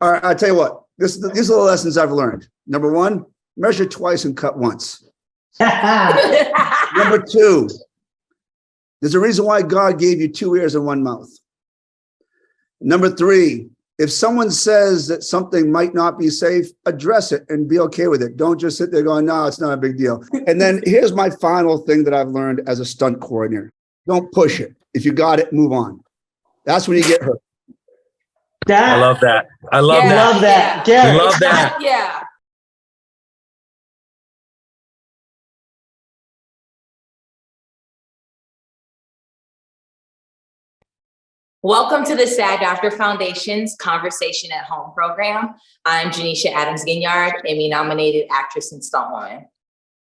All right, I'll tell you what. These are the lessons I've learned. Number one, measure twice and cut once. Number two, there's a reason why God gave you 2 ears and 1 mouth. Number three, if someone says that something might not be safe, address it and be okay with it. Don't just sit there going, no, it's not a big deal. And then here's my final thing that I've learned as a stunt coordinator. Don't push it. If you got it, move on. That's when you get hurt. I love that. I love that. Love that. Yeah. I love that. Yeah. Welcome to the SAG-AFTRA Foundation's Conversation at Home program. I'm Janeshia Adams-Ginyard, Emmy-nominated actress and stuntwoman.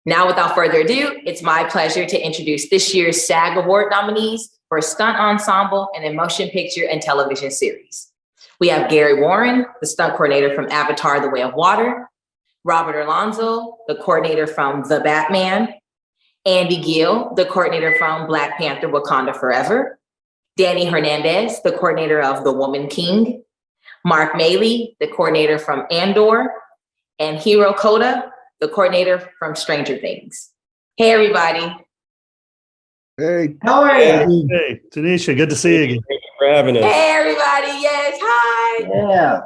Now, without further ado, it's my pleasure to introduce this year's SAG Award nominees for Stunt Ensemble and a Motion Picture and Television Series. We have Garrett Warren, the stunt coordinator from Avatar: The Way of Water, Robert Alonso, the coordinator from The Batman, Andy Gill, the coordinator from Black Panther: Wakanda Forever, Danny Hernandez, the coordinator of The Woman King, Marc Mailley, the coordinator from Andor, and Hiro Koda, the coordinator from Stranger Things. Hey, everybody. Hey. How are you? Hey, Janeshia, good to see you again. Thank you for having us. Hey, everybody. Yes, hi. Yeah.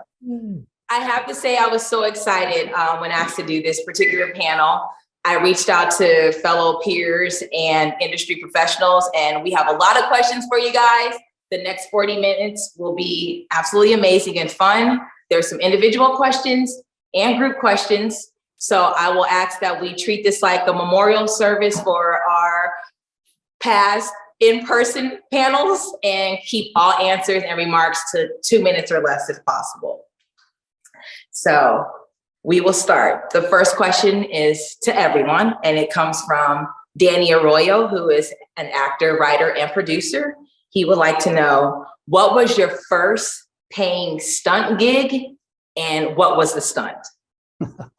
I have to say I was so excited when asked to do this particular panel. I reached out to fellow peers and industry professionals, and we have a lot of questions for you guys. The next 40 minutes will be absolutely amazing and fun. There's some individual questions and group questions. So I will ask that we treat this like a memorial service for our past in-person panels and keep all answers and remarks to 2 minutes or less if possible. So we will start. The first question is to everyone, and it comes from Danny Arroyo, who is an actor, writer, and producer. He would like to know, what was your first paying stunt gig, and what was the stunt? All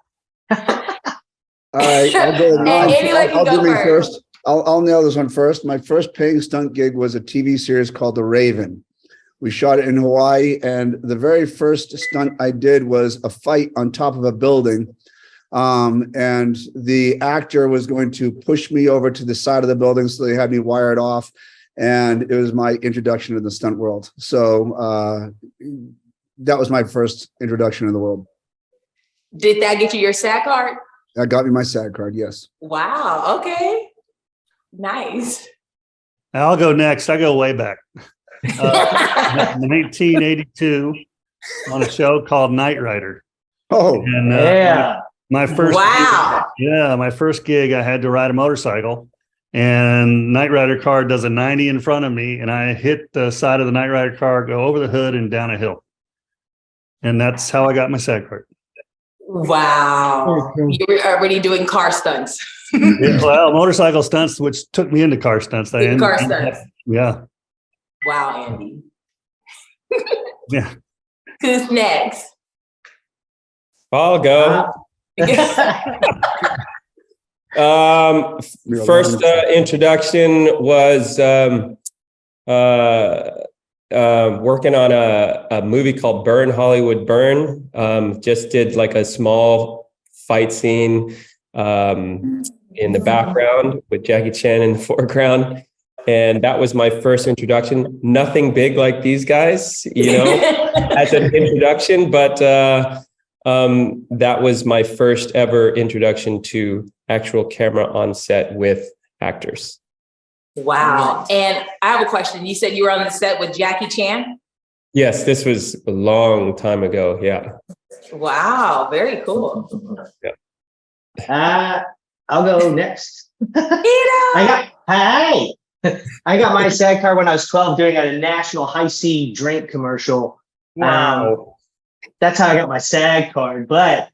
right, I'll do me first. I'll nail this one first. My first paying stunt gig was a TV series called The Raven. We shot it in Hawaii, and the very first stunt I did was a fight on top of a building. And the actor was going to push me over to the side of the building, so they had me wired off. And it was my introduction to the stunt world. So that was my first introduction in the world. Did that get you your SAG card? That got me my SAG card, yes. Wow, okay. Nice. I'll go next. I go way back. 1982 on a show called Knight Rider. Oh, and yeah. My first wow. My first gig, I had to ride a motorcycle, and Knight Rider car does a 90 in front of me, and I hit the side of the Knight Rider car, go over the hood and down a hill. And that's how I got my SAG card. Wow. You were already doing car stunts. Yeah, well, motorcycle stunts, which took me into car stunts. Car stunts. Yeah. Wow, Andy. Yeah. Who's next? I'll go. First introduction was working on a movie called Burn, Hollywood Burn. Just did like a small fight scene in the background with Jackie Chan in the foreground. And that was my first introduction. Nothing big like these guys, as an introduction, but that was my first ever introduction to actual camera on set with actors. Wow. And I have a question. You said you were on the set with Jackie Chan? Yes, this was a long time ago. Yeah. Wow. Very cool. Yeah. I'll go next. I got my SAG card when I was 12 doing a national high C drink commercial. Wow. That's how I got my SAG card. But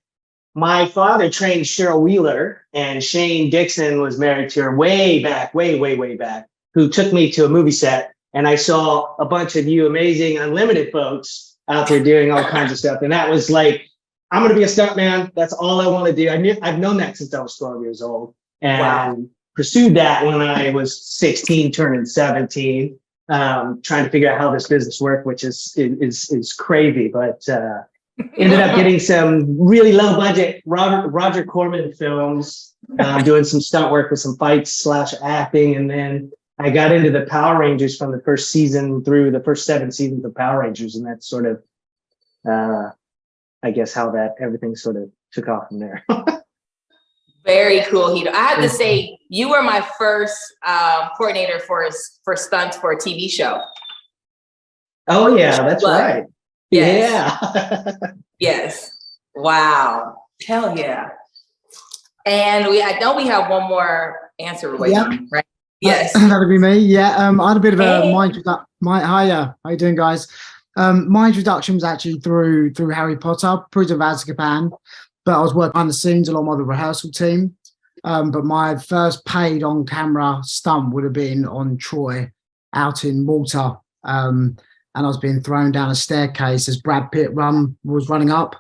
my father trained Cheryl Wheeler, and Shane Dixon was married to her way back, way back, who took me to a movie set. And I saw a bunch of you amazing Unlimited folks out there doing all kinds of stuff. And that was like, I'm going to be a stuntman. That's all I want to do. I've known that since I was 12 years old. And pursued that when I was 16, turning 17, trying to figure out how this business worked, which is crazy. But Ended up getting some really low budget Roger Corman films, doing some stunt work with some fights / acting. And then I got into the Power Rangers from the first season through the first 7 seasons of Power Rangers. And that's sort of, I guess, how that everything sort of took off from there. Very cool, Hiro. I have to say, you were my first coordinator for stunts for a TV show. Oh yeah, that's right. Yes. Yeah. Yes. Wow. Hell yeah. And I know we have one more answer waiting, right? Yes. That'd be me. Yeah. I had a bit of a hiya. How you doing, guys? My introduction was actually through Harry Potter, Prince of Azkaban, but I was working behind the scenes along with the rehearsal team. But my first paid on camera stunt would have been on Troy out in Malta. And I was being thrown down a staircase as Brad Pitt was running up.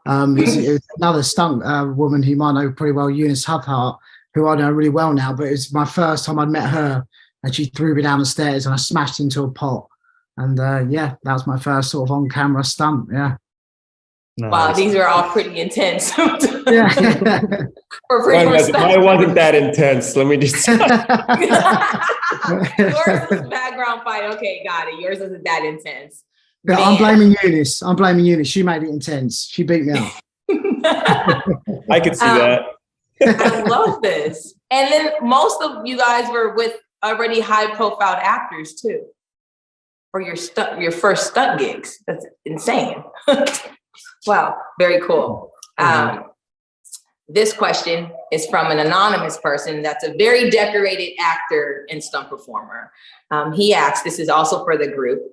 It was another stunt woman who you might know pretty well, Eunice Huffhart, who I know really well now, but it's my first time I'd met her, and she threw me down the stairs and I smashed into a pot. And that was my first sort of on-camera stunt, yeah. Nice. Wow, these are all pretty intense. Yeah. Mine wasn't that intense. Let me just. Yours is background fight. Okay, got it. Yours isn't that intense. Yeah, I'm blaming Eunice. She made it intense. She beat me up. I could see that. I love this. And then most of you guys were with already high-profile actors too, for your first stunt gigs. That's insane. Wow, very cool. This question is from an anonymous person that's a very decorated actor and stunt performer. He asks, this is also for the group,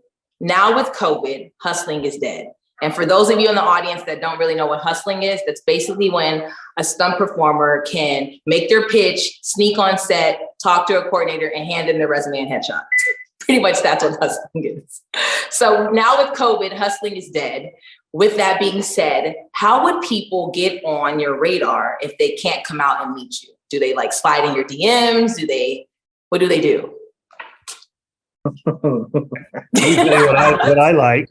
now with COVID, hustling is dead. And for those of you in the audience that don't really know what hustling is, that's basically when a stunt performer can make their pitch, sneak on set, talk to a coordinator, and hand in their resume and headshot. Pretty much that's what hustling is. So now with COVID, hustling is dead. With that being said, how would people get on your radar if they can't come out and meet you? Do they like slide in your DMs? What do they do? Usually what I like.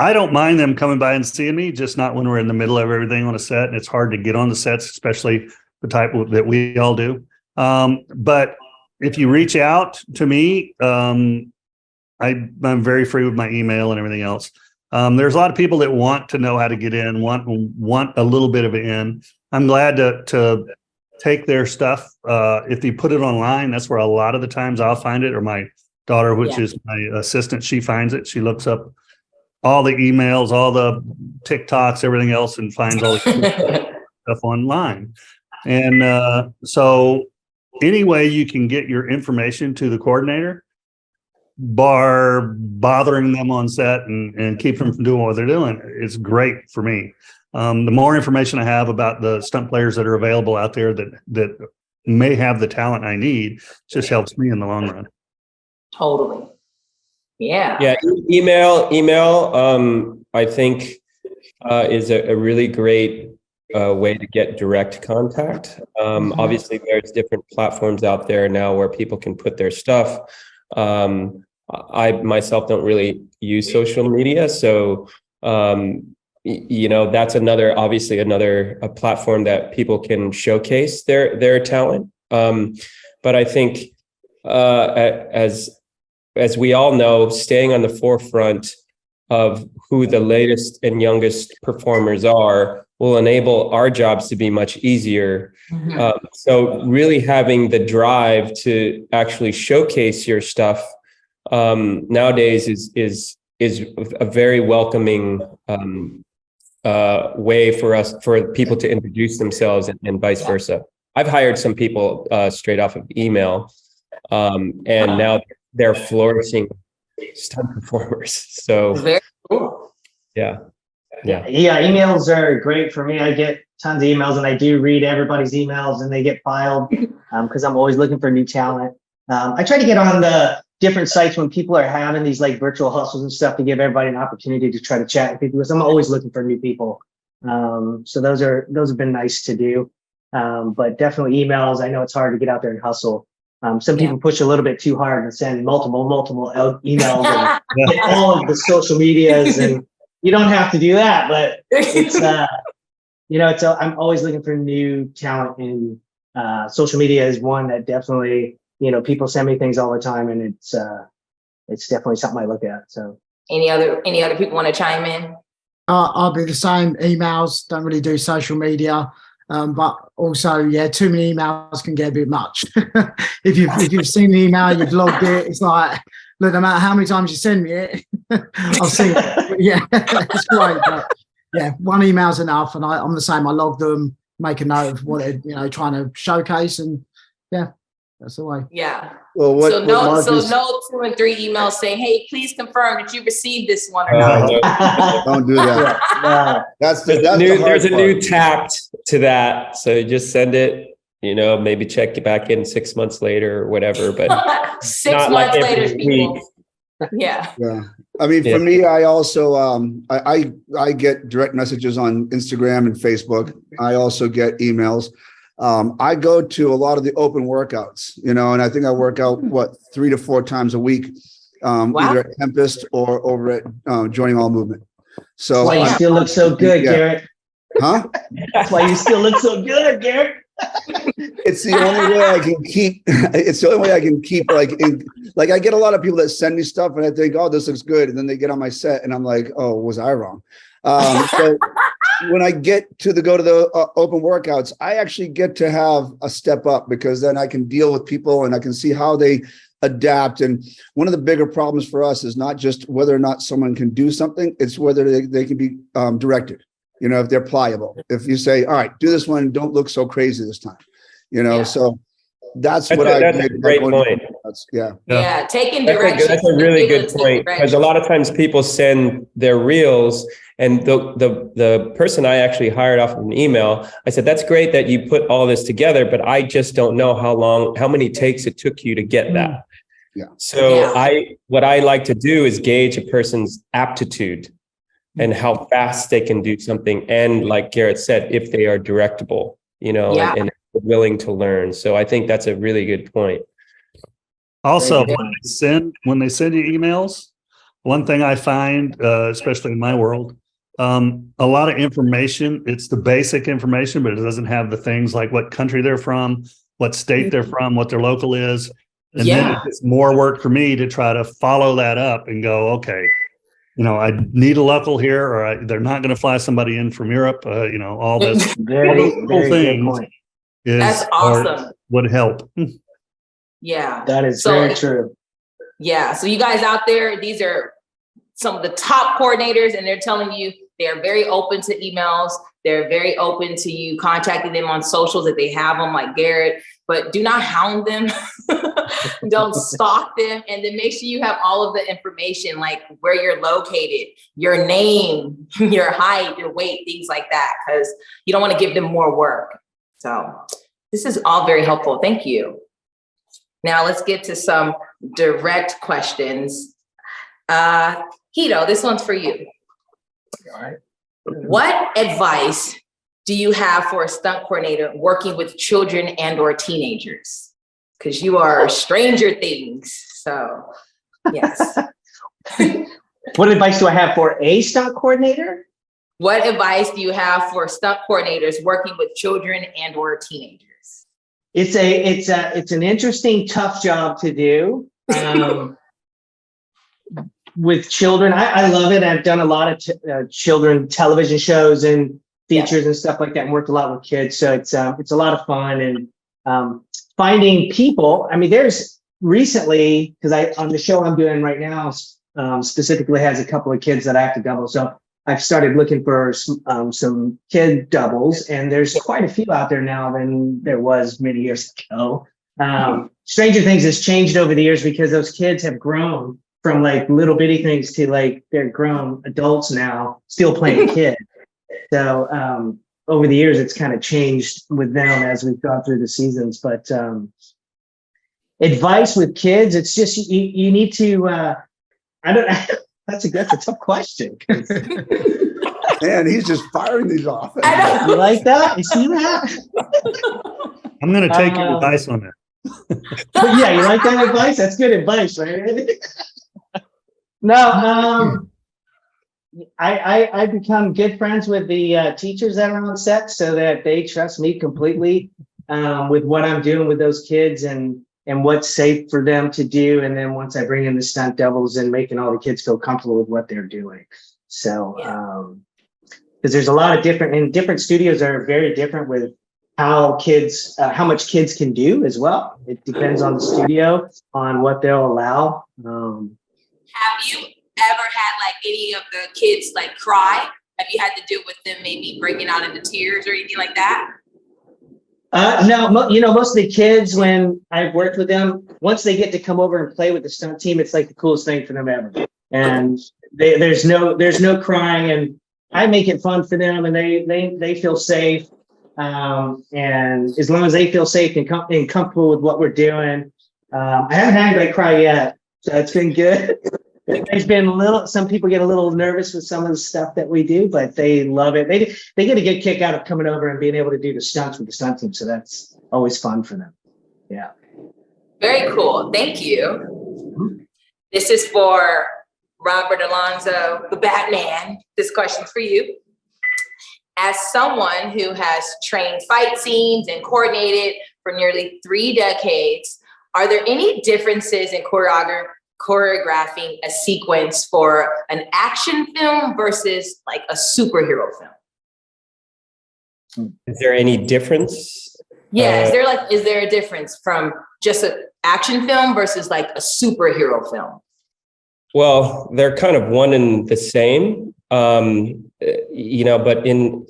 I don't mind them coming by and seeing me, just not when we're in the middle of everything on a set. And it's hard to get on the sets, especially the type that we all do. But if you reach out to me, I'm very free with my email and everything else. There's a lot of people that want to know how to get in, want a little bit of it in. I'm glad to take their stuff. If you put it online, that's where a lot of the times I'll find it, or my daughter, which is my assistant, she finds it. She looks up all the emails, all the TikToks, everything else, and finds all the stuff online. And so any way you can get your information to the coordinator, bar bothering them on set and keep them from doing what they're doing, it's great for me. The more information I have about the stunt players that are available out there that may have the talent I need, just helps me in the long run. Totally. Yeah. Yeah. Email. I think is a really great way to get direct contact. Obviously, there's different platforms out there now where people can put their stuff. I myself don't really use social media, so that's another platform that people can showcase their talent. But I think as we all know, staying on the forefront of who the latest and youngest performers are will enable our jobs to be much easier. So really having the drive to actually showcase your stuff nowadays is a very welcoming way for people to introduce themselves and vice versa. I've hired some people straight off of email, and now they're flourishing stunt performers. So very cool. Yeah, emails are great for me. I get tons of emails, and I do read everybody's emails, and they get filed because I'm always looking for new talent. I try to get on the different sites when people are having these like virtual hustles and stuff to give everybody an opportunity to try to chat with people, because I'm always looking for new people. So those have been nice to do. But definitely emails. I know it's hard to get out there and hustle. Some people push a little bit too hard and send multiple emails and all of the social medias, and you don't have to do that, but it's I'm always looking for new talent, and social media is one that definitely, people send me things all the time, and it's definitely something I look at. So any other people want to chime in? I'll be the same. Emails, don't really do social media. But also, too many emails can get a bit much. if you've seen the email, you've logged it, it's like, look, no matter how many times you send me it, I'll see it. Yeah, it's great. But yeah, one email's enough, and I'm the same. I log them, make a note of what they're trying to showcase, and yeah, that's the way. Yeah. Well, no 2 and 3 emails saying, "Hey, please confirm that you received this one or not." Don't do that. No. There's a new tact to that. So you just send it, maybe check it back in 6 months later or whatever, but 6 months later, people. Yeah. Yeah. I mean, for me, I also, I get direct messages on Instagram and Facebook. I also get emails. I go to a lot of the open workouts, and I think I work out 3 to 4 times a week, either at Tempest or over at Joining All Movement. So that's why you still look so good, Garrett. Huh? That's why you still look so good, Garrett. It's the only way I can keep. It's the only way I can keep like I get a lot of people that send me stuff, and I think, oh, this looks good, and then they get on my set, and I'm like, oh, was I wrong? So when I get to go to the open workouts, I actually get to have a step up, because then I can deal with people and I can see how they adapt. And one of the bigger problems for us is not just whether or not someone can do something, it's whether they can be directed, if they're pliable. If you say, all right, do this one, don't look so crazy this time, so that's what that's a great point. Yeah, taking direction. That's a really good point, because a lot of times people send their reels, and the person I actually hired off of an email, I said, that's great that you put all this together, but I just don't know how many takes it took you to get that. Yeah. So what I like to do is gauge a person's aptitude and how fast they can do something. And like Garrett said, if they are directable, and willing to learn. So I think that's a really good point. Also, when they send you emails, one thing I find, especially in my world, a lot of information, it's the basic information, but it doesn't have the things like what country they're from, what state they're from, what their local is. And then it's more work for me to try to follow that up and go, okay, I need a local here, or they're not going to fly somebody in from Europe. All this, very good point. That's awesome. Would help. Yeah, that is very true. Yeah, so you guys out there, these are some of the top coordinators, and they're telling you they're very open to emails. They're very open to you contacting them on socials if they have them, like Garrett, but do not hound them. Don't stalk them. And then make sure you have all of the information, like where you're located, your name, your height, your weight, things like that, because you don't want to give them more work. So this is all very helpful. Thank you. Now let's get to some direct questions. Hiro, this one's for you. All right. What advice do you have for a stunt coordinator working with children and or teenagers? Because you are Stranger Things. So yes. What advice do I have for a stunt coordinator? What advice do you have for stunt coordinators working with children and or teenagers? It's an interesting, tough job to do. With children, I love it. I've done a lot of children television shows and features and stuff like that, and worked a lot with kids. So it's a lot of fun, and finding people. I mean, there's recently, because on the show I'm doing right now, specifically has a couple of kids that I have to double. So I've started looking for some kid doubles, and there's quite a few out there now than there was many years ago. Stranger Things has changed over the years because those kids have grown from like little bitty things to like they're grown adults now, still playing kid. So over the years, it's kind of changed with them as we've gone through the seasons. But advice with kids, it's just you need to. I don't. That's a tough question. Man, he's just firing these off. You like that? You see that? I'm going to take your advice on that. But yeah, you like that advice? That's good advice, right? No, I become good friends with the teachers that are on set so that they trust me completely with what I'm doing with those kids and what's safe for them to do. And then once I bring in the stunt doubles and making all the kids feel comfortable with what they're doing. So, because there's a lot of different studios are very different with how much kids can do as well. It depends on the studio, on what they'll allow. Have you ever had like any of the kids like cry? Have you had to deal with them maybe breaking out into tears or anything like that? No, most of the kids, when I've worked with them, once they get to come over and play with the stunt team, it's like the coolest thing for them ever. And there's no crying, and I make it fun for them, and they feel safe. And as long as they feel safe and comfortable with what we're doing, I haven't had anybody cry yet, so it's been good. There's been some people get a little nervous with some of the stuff that we do, but they love it. They get a good kick out of coming over and being able to do the stunts with the stunt team. So that's always fun for them. Yeah. Very cool. Thank you. This is for Robert Alonso, the Batman. This question's for you. As someone who has trained fight scenes and coordinated for nearly 3 decades, are there any differences in choreographing a sequence for an action film versus like a superhero film? Is there any difference? Yeah, is there a difference from just an action film versus like a superhero film? Well, they're kind of one and the same, but in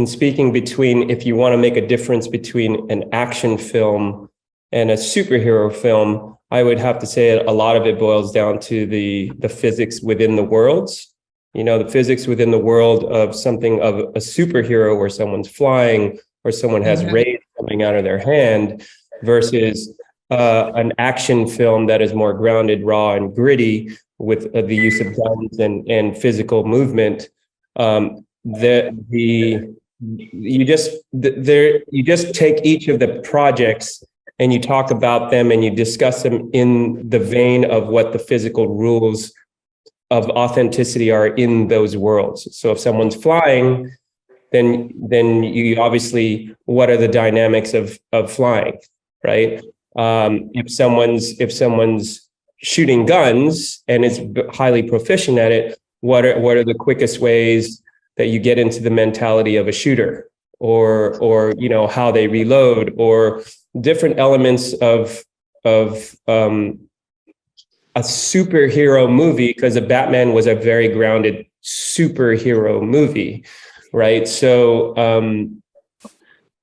speaking between, if you want to make a difference between an action film and a superhero film, I would have to say a lot of it boils down to the physics within the worlds. The physics within the world of something of a superhero where someone's flying or someone has rays coming out of their hand versus an action film that is more grounded, raw, and gritty with the use of guns and physical movement. You just take each of the projects and you talk about them and you discuss them in the vein of what the physical rules of authenticity are in those worlds. So if someone's flying, then you obviously, what are the dynamics of flying, right? If someone's shooting guns and is highly proficient at it, what are the quickest ways that you get into the mentality of a shooter, or how they reload, or different elements of a superhero movie, because a Batman was a very grounded superhero movie, right? So,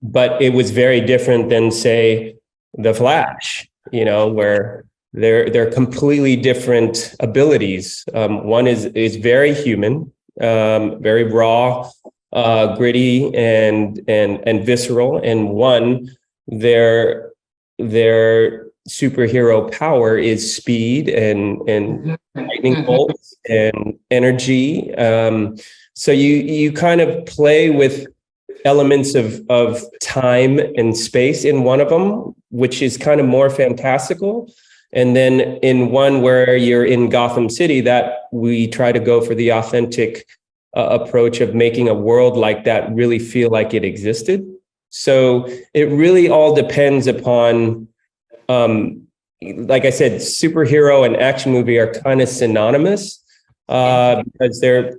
but it was very different than, say, The Flash, where they're completely different abilities. One is very human, very raw, gritty, and visceral, and one their superhero power is speed and lightning bolts and energy. So you kind of play with elements of time and space in one of them, which is kind of more fantastical. And then in one where you're in Gotham City, that we try to go for the authentic approach of making a world like that really feel like it existed. So it really all depends upon, like I said, superhero and action movie are kind of synonymous because they're,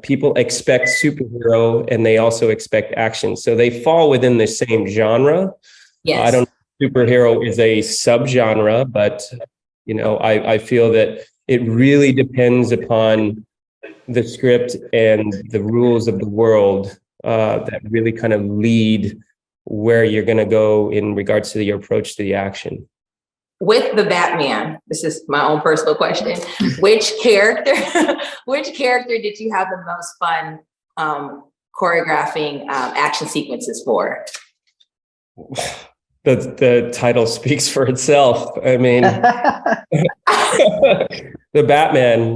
people expect superhero and they also expect action. So they fall within the same genre. Yes. I don't know if superhero is a subgenre, but, I feel that it really depends upon the script and the rules of the world that really kind of lead where you're going to go in regards to your approach to the action. With the Batman, this is my own personal question. Which character did you have the most fun choreographing action sequences for? The title speaks for itself. I mean, the Batman,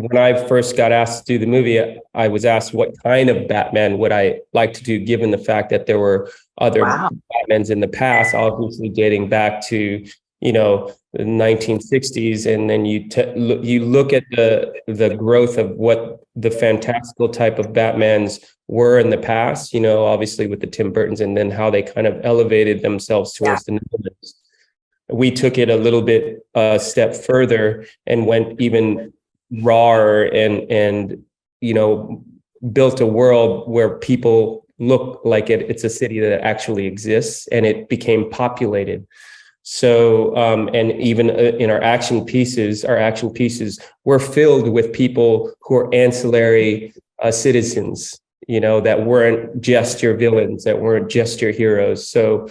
when I first got asked to do the movie, I was asked what kind of Batman would I like to do, given the fact that there were other Batmans in the past, obviously dating back to the 1960s, and then you look at the growth of what the fantastical type of Batmans were in the past, obviously with the Tim Burtons, and then how they kind of elevated themselves towards the Nolans. We took it a little bit step further and went even rawer and built a world where people look like it's a city that actually exists, and it became populated. So, and even in our action pieces were filled with people who are ancillary citizens, that weren't just your villains, that weren't just your heroes. So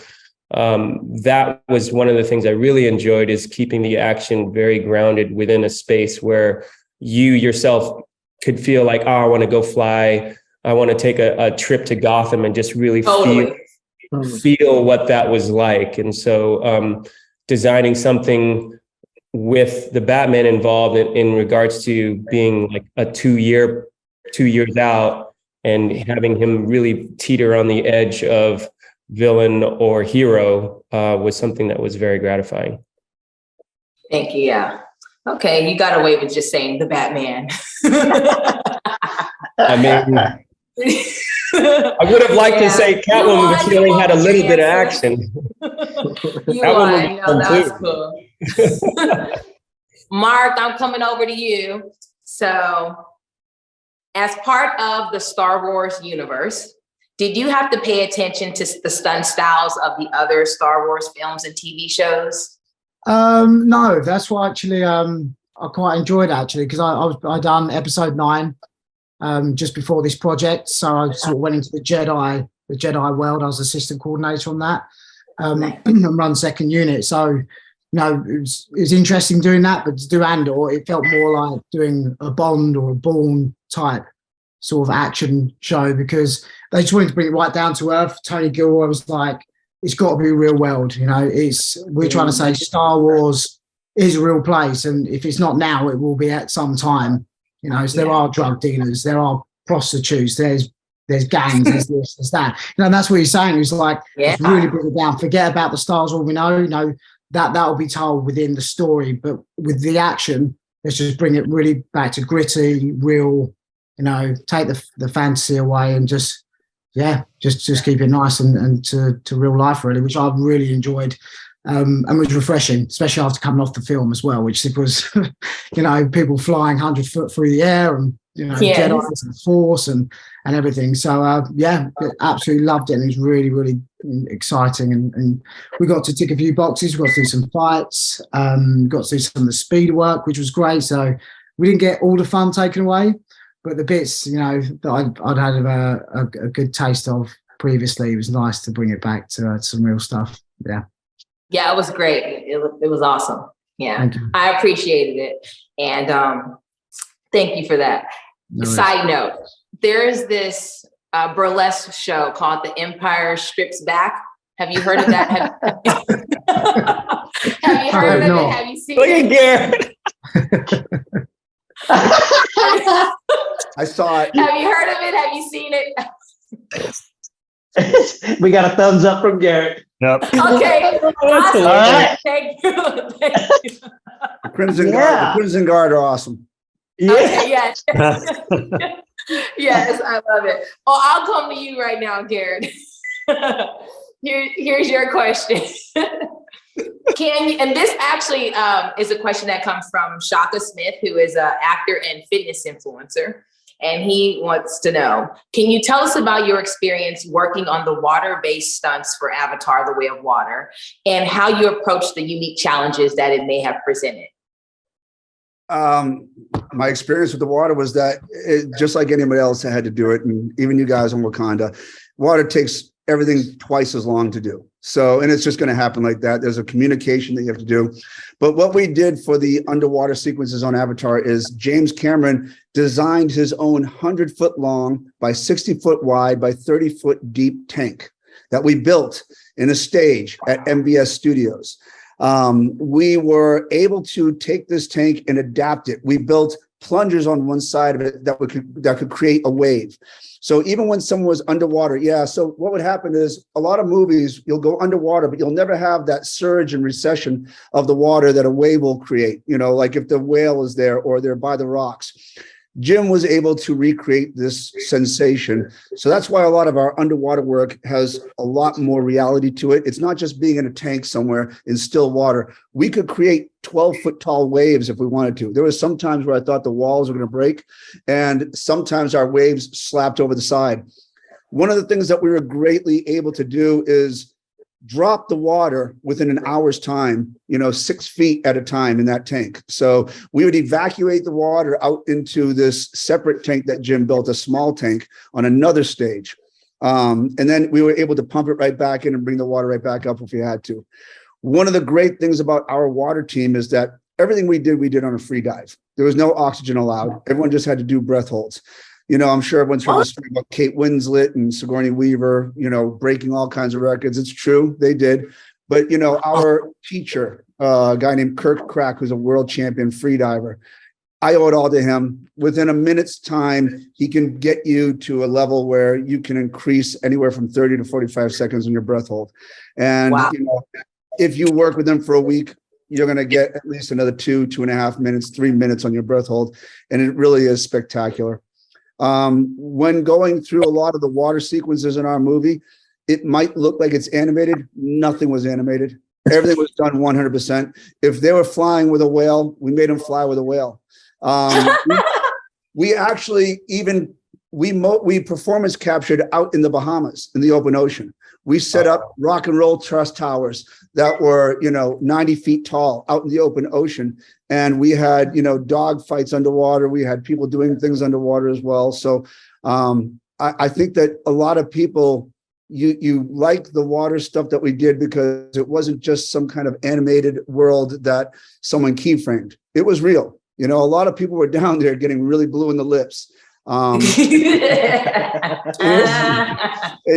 that was one of the things I really enjoyed, is keeping the action very grounded within a space where you yourself could feel like, I want to go fly. I want to take a trip to Gotham and just really feel what that was like. And so designing something with the Batman involved in regards to being like a 2 years out, and having him really teeter on the edge of villain or hero was something that was very gratifying. Thank you. Yeah. Okay. You got away with just saying the Batman. I mean, I would have liked to say Catwoman, but she only had a little bit of action. That's cool. Marc, I'm coming over to you. So, as part of the Star Wars universe, did you have to pay attention to the stunt styles of the other Star Wars films and TV shows? No, that's what actually I quite enjoyed, actually, because I done episode 9 just before this project, so I sort of went into the Jedi world. I was assistant coordinator on that, and run second unit. So it was interesting doing that, but to do Andor, it felt more like doing a Bond or a Bourne type sort of action show, because they just wanted to bring it right down to earth. Tony Gill was like, it's got to be a real world, we're trying to say Star Wars is a real place, and if it's not now, it will be at some time. So there are drug dealers, there are prostitutes, there's gangs, there's this, there's that. And that's what he's saying. He's like, let's really bring it down. Forget about the stars, all we know. That will be told within the story, but with the action, let's just bring it really back to gritty, real. Take the fantasy away and just keep it nice and to real life, really, which I've really enjoyed. And was refreshing, especially after coming off the film as well, which it was, people flying 100 foot through the air, and Jedi and Force and everything. So absolutely loved it, and it was really, really exciting. And we got to tick a few boxes. We got to do some fights, got to do some of the speed work, which was great. So we didn't get all the fun taken away, but the bits that I'd had a good taste of previously, it was nice to bring it back to some real stuff. Yeah, it was great. It was awesome. Yeah, I appreciated it. And thank you for that. Side note, there's this burlesque show called The Empire Strips Back. Have you heard of that? Have you heard of it? Have you seen it? Look at Garrett. I saw it. Have you heard of it? Have you seen it? We got a thumbs up from Garrett. Yep. Okay. Awesome. All right. Thank you. The Crimson Guard are awesome. Yeah. Okay, yes. Yes, I love it. Oh, I'll come to you right now, Garrett. Here's your question. And this actually is a question that comes from Shaka Smith, who is an actor and fitness influencer. And he wants to know, can you tell us about your experience working on the water-based stunts for Avatar: The Way of Water, and how you approached the unique challenges that it may have presented? My experience with the water was that just like anybody else had to do it, and even you guys on Wakanda, water takes everything twice as long to do. So, and it's just going to happen like that. There's a communication that you have to do. But what we did for the underwater sequences on Avatar is James Cameron designed his own 100-foot long by 60-foot wide by 30-foot deep tank that we built in a stage at MBS Studios. We were able to take this tank and adapt it. We built plungers on one side of it that could create a wave. So even when someone was underwater, so what would happen is a lot of movies, you'll go underwater, but you'll never have that surge and recession of the water that a wave will create, like if the whale is there or they're by the rocks. Jim was able to recreate this sensation. So that's why a lot of our underwater work has a lot more reality to it. It's not just being in a tank somewhere in still water. We could create 12-foot tall waves if we wanted to. There was some times where I thought the walls were going to break, and sometimes our waves slapped over the side. One of the things that we were greatly able to do is drop the water within an hour's time, 6 feet at a time in that tank. So we would evacuate the water out into this separate tank that Jim built, a small tank on another stage. And then we were able to pump it right back in and bring the water right back up if we had to. One of the great things about our water team is that everything we did on a free dive. There was no oxygen allowed. Everyone just had to do breath holds. I'm sure everyone's heard the story about Kate Winslet and Sigourney Weaver, breaking all kinds of records. It's true, they did. But, our teacher, a guy named Kirk Crack, who's a world champion freediver, I owe it all to him. Within a minute's time, he can get you to a level where you can increase anywhere from 30 to 45 seconds on your breath hold. And, if you work with him for a week, you're going to get at least another 2.5 minutes, 3 minutes on your breath hold. And it really is spectacular. When going through a lot of the water sequences in our movie, it might look like it's animated. Nothing was animated. Everything was done 100%. If they were flying with a whale, we made them fly with a whale. We actually we performance captured out in the Bahamas in the open ocean. We set up rock and roll truss towers that were, 90 feet tall out in the open ocean. And we had, dog fights underwater. We had people doing things underwater as well. So I think that a lot of people, you like the water stuff that we did because it wasn't just some kind of animated world that someone keyframed. It was real. A lot of people were down there getting really blue in the lips. And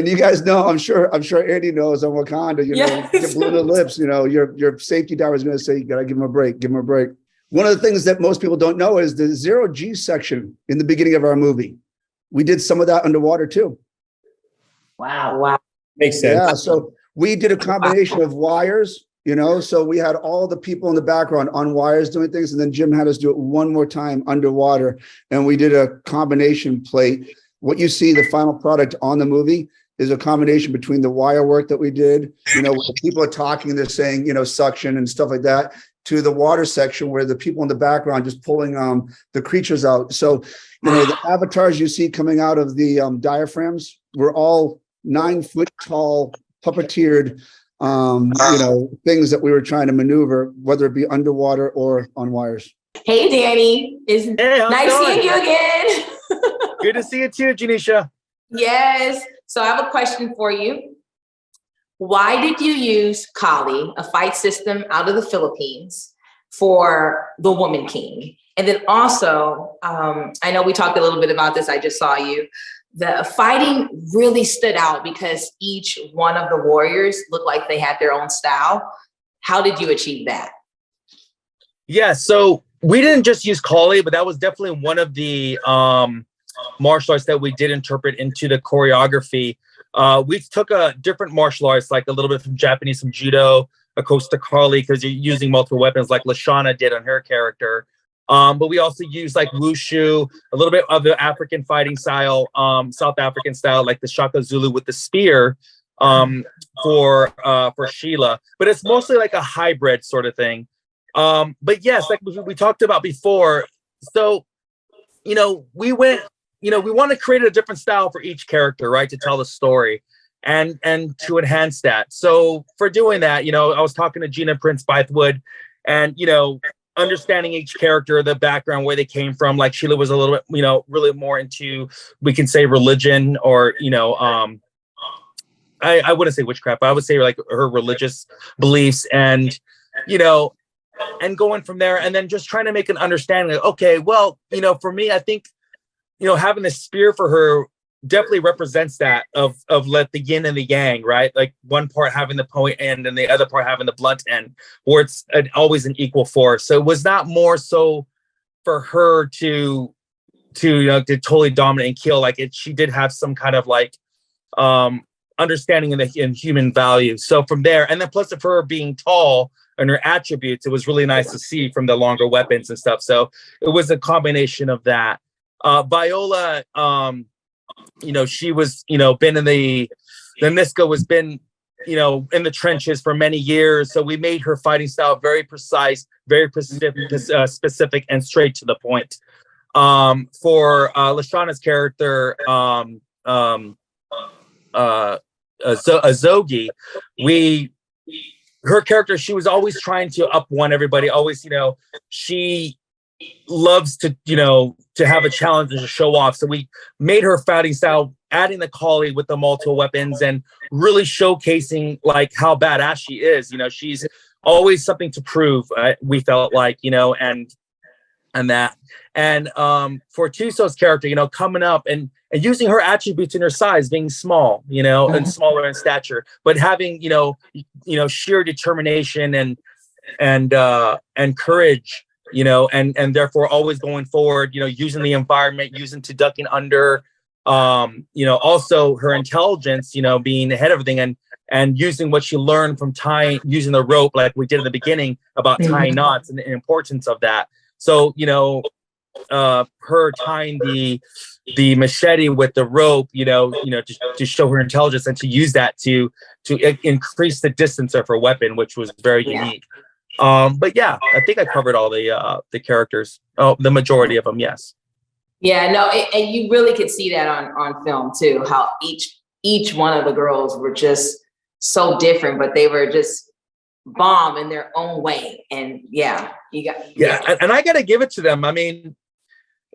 you guys know, I'm sure Andy knows on Wakanda, get blue in the lips, your safety diver is going to say, you got to give him a break. One of the things that most people don't know is the 0G section in the beginning of our movie. We did some of that underwater too. Wow. Makes sense. Yeah. So we did a combination of wires, so we had all the people in the background on wires doing things. And then Jim had us do it one more time underwater. And we did a combination plate. What you see, the final product on the movie, is a combination between the wire work that we did, where people are talking, they're saying, suction and stuff like that, to the water section where the people in the background just pulling the creatures out. So, the avatars you see coming out of the diaphragms were all 9 foot tall, puppeteered, things that we were trying to maneuver, whether it be underwater or on wires. Hey, Danny. It's nice seeing you again. Good to see you too, Janeshia. Yes. So I have a question for you. Why did you use Kali, a fight system out of the Philippines, for the Woman King? And then also, I know we talked a little bit about this. I just saw you. The fighting really stood out because each one of the warriors looked like they had their own style. How did you achieve that? Yeah, so we didn't just use Kali, but that was definitely one of the martial arts that we did interpret into the choreography. We took a different martial arts, like a little bit from Japanese, some judo, of course, to Kali, because you're using multiple weapons like Lashana did on her character. But we also use like wushu, a little bit of the African fighting style, South African style, like the Shaka Zulu with the spear for Sheila. But it's mostly like a hybrid sort of thing. But yes, like we talked about before. So, we went, we want to create a different style for each character, right, to tell the story and to enhance that. So for doing that, I was talking to Gina Prince Bythewood, and understanding each character, the background, where they came from. Like Sheila was a little bit, really more into, we can say, religion, or I wouldn't say witchcraft, but I would say like her religious beliefs, and and going from there, and then just trying to make an understanding. Like, okay, well, for me, I think having the spear for her definitely represents that of let the yin and the yang, right? Like one part having the point end and the other part having the blunt end, where it's always an equal force. So it was not more so for her to to totally dominate and kill. Like she did have some kind of like understanding in human value. So from there, and then plus of her being tall and her attributes, it was really nice to see from the longer weapons and stuff. So it was a combination of that. Viola, she was, been in the Niska has been, in the trenches for many years. So we made her fighting style very precise, very specific and straight to the point. For Lashana's character, Azogi, her character, she was always trying to up one everybody. Always, she loves to, to have a challenge and to show off. So we made her fighting style, adding the collie with the multiple weapons and really showcasing like how badass she is. She's always something to prove. We felt like, and that. And for Tuso's character, coming up and using her attributes in her size, being small, and smaller in stature, but having, sheer determination and courage, and therefore always going forward, using the environment, using to ducking under, also her intelligence, being ahead of everything and using what she learned from using the rope, like we did in the beginning about tying knots and the importance of that. So, her tying the machete with the rope, to show her intelligence and to use that to increase the distance of her weapon, which was very unique. But yeah, I think I covered all the characters. Oh, the majority of them, yes. Yeah, no, and you really could see that on film too, how each one of the girls were just so different, but they were just bomb in their own way. And yeah, and I got to give it to them. I mean,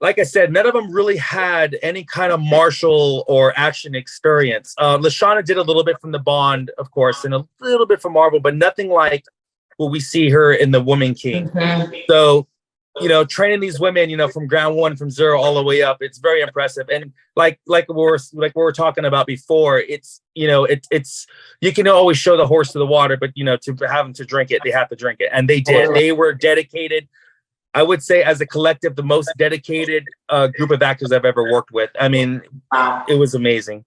like I said, none of them really had any kind of martial or action experience. Lashana did a little bit from the Bond, of course, and a little bit from Marvel, but nothing like what we see her in the Woman King. So, training these women, from ground one, from zero all the way up, it's very impressive. And like we were talking about before, it's it's you can always show the horse to the water, but to have them to drink it, they have to drink it, and they did. They were dedicated. I would say, as a collective, the most dedicated group of actors I've ever worked with. I mean, wow. It was amazing.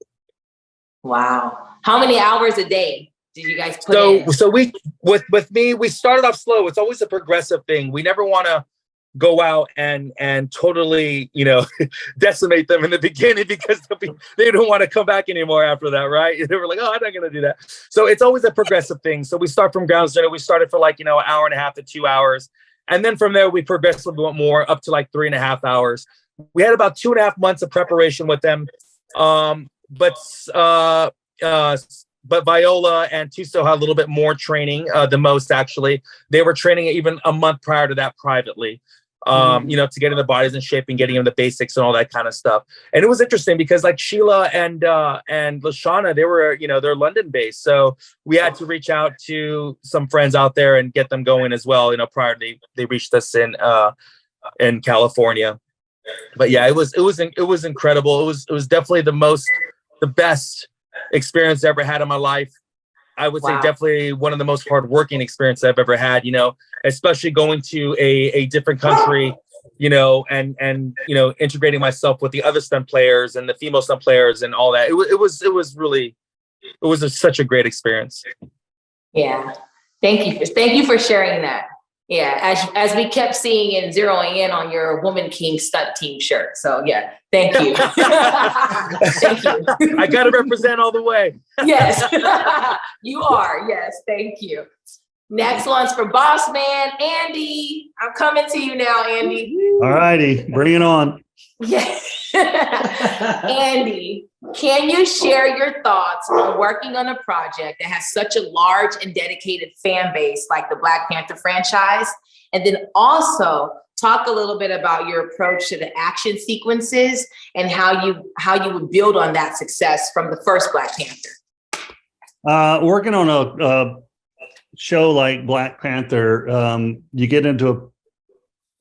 Wow. How many hours a day did you guys put in? So we, with me, we started off slow. It's always a progressive thing. We never want to go out and totally, decimate them in the beginning because they don't want to come back anymore after that, right? They were like, oh, I'm not going to do that. So it's always a progressive thing. So we start from ground zero. We started for like, an hour and a half to 2 hours. And then from there, we progressively went more up to like 3.5 hours. We had about 2.5 months of preparation with them. But Viola and Tuso had a little bit more training, the most actually. They were training even a month prior to that privately, to get in the bodies in shape and getting them the basics and all that kind of stuff. And it was interesting because like Sheila and Lashana, they were, they're London based. So we had to reach out to some friends out there and get them going as well, prior to they reached us in California. But yeah, it was incredible. It was definitely the best experience I ever had in my life. I would say definitely one of the most hardworking experiences I've ever had, especially going to a different country, and integrating myself with the other stunt players and the female stunt players and all that. It was such a great experience. Yeah. Thank you for sharing that. Yeah, as we kept seeing and zeroing in on your Woman King stunt team shirt. So yeah, thank you. Thank you. I got to represent all the way. Yes, you are. Yes, thank you. Next one's for Boss Man, Andy. I'm coming to you now, Andy. All righty, bring it on. Yes. Andy, can you share your thoughts on working on a project that has such a large and dedicated fan base like the Black Panther franchise? And then also talk a little bit about your approach to the action sequences and how you would build on that success from the first Black Panther. Working on a show like Black Panther, you get into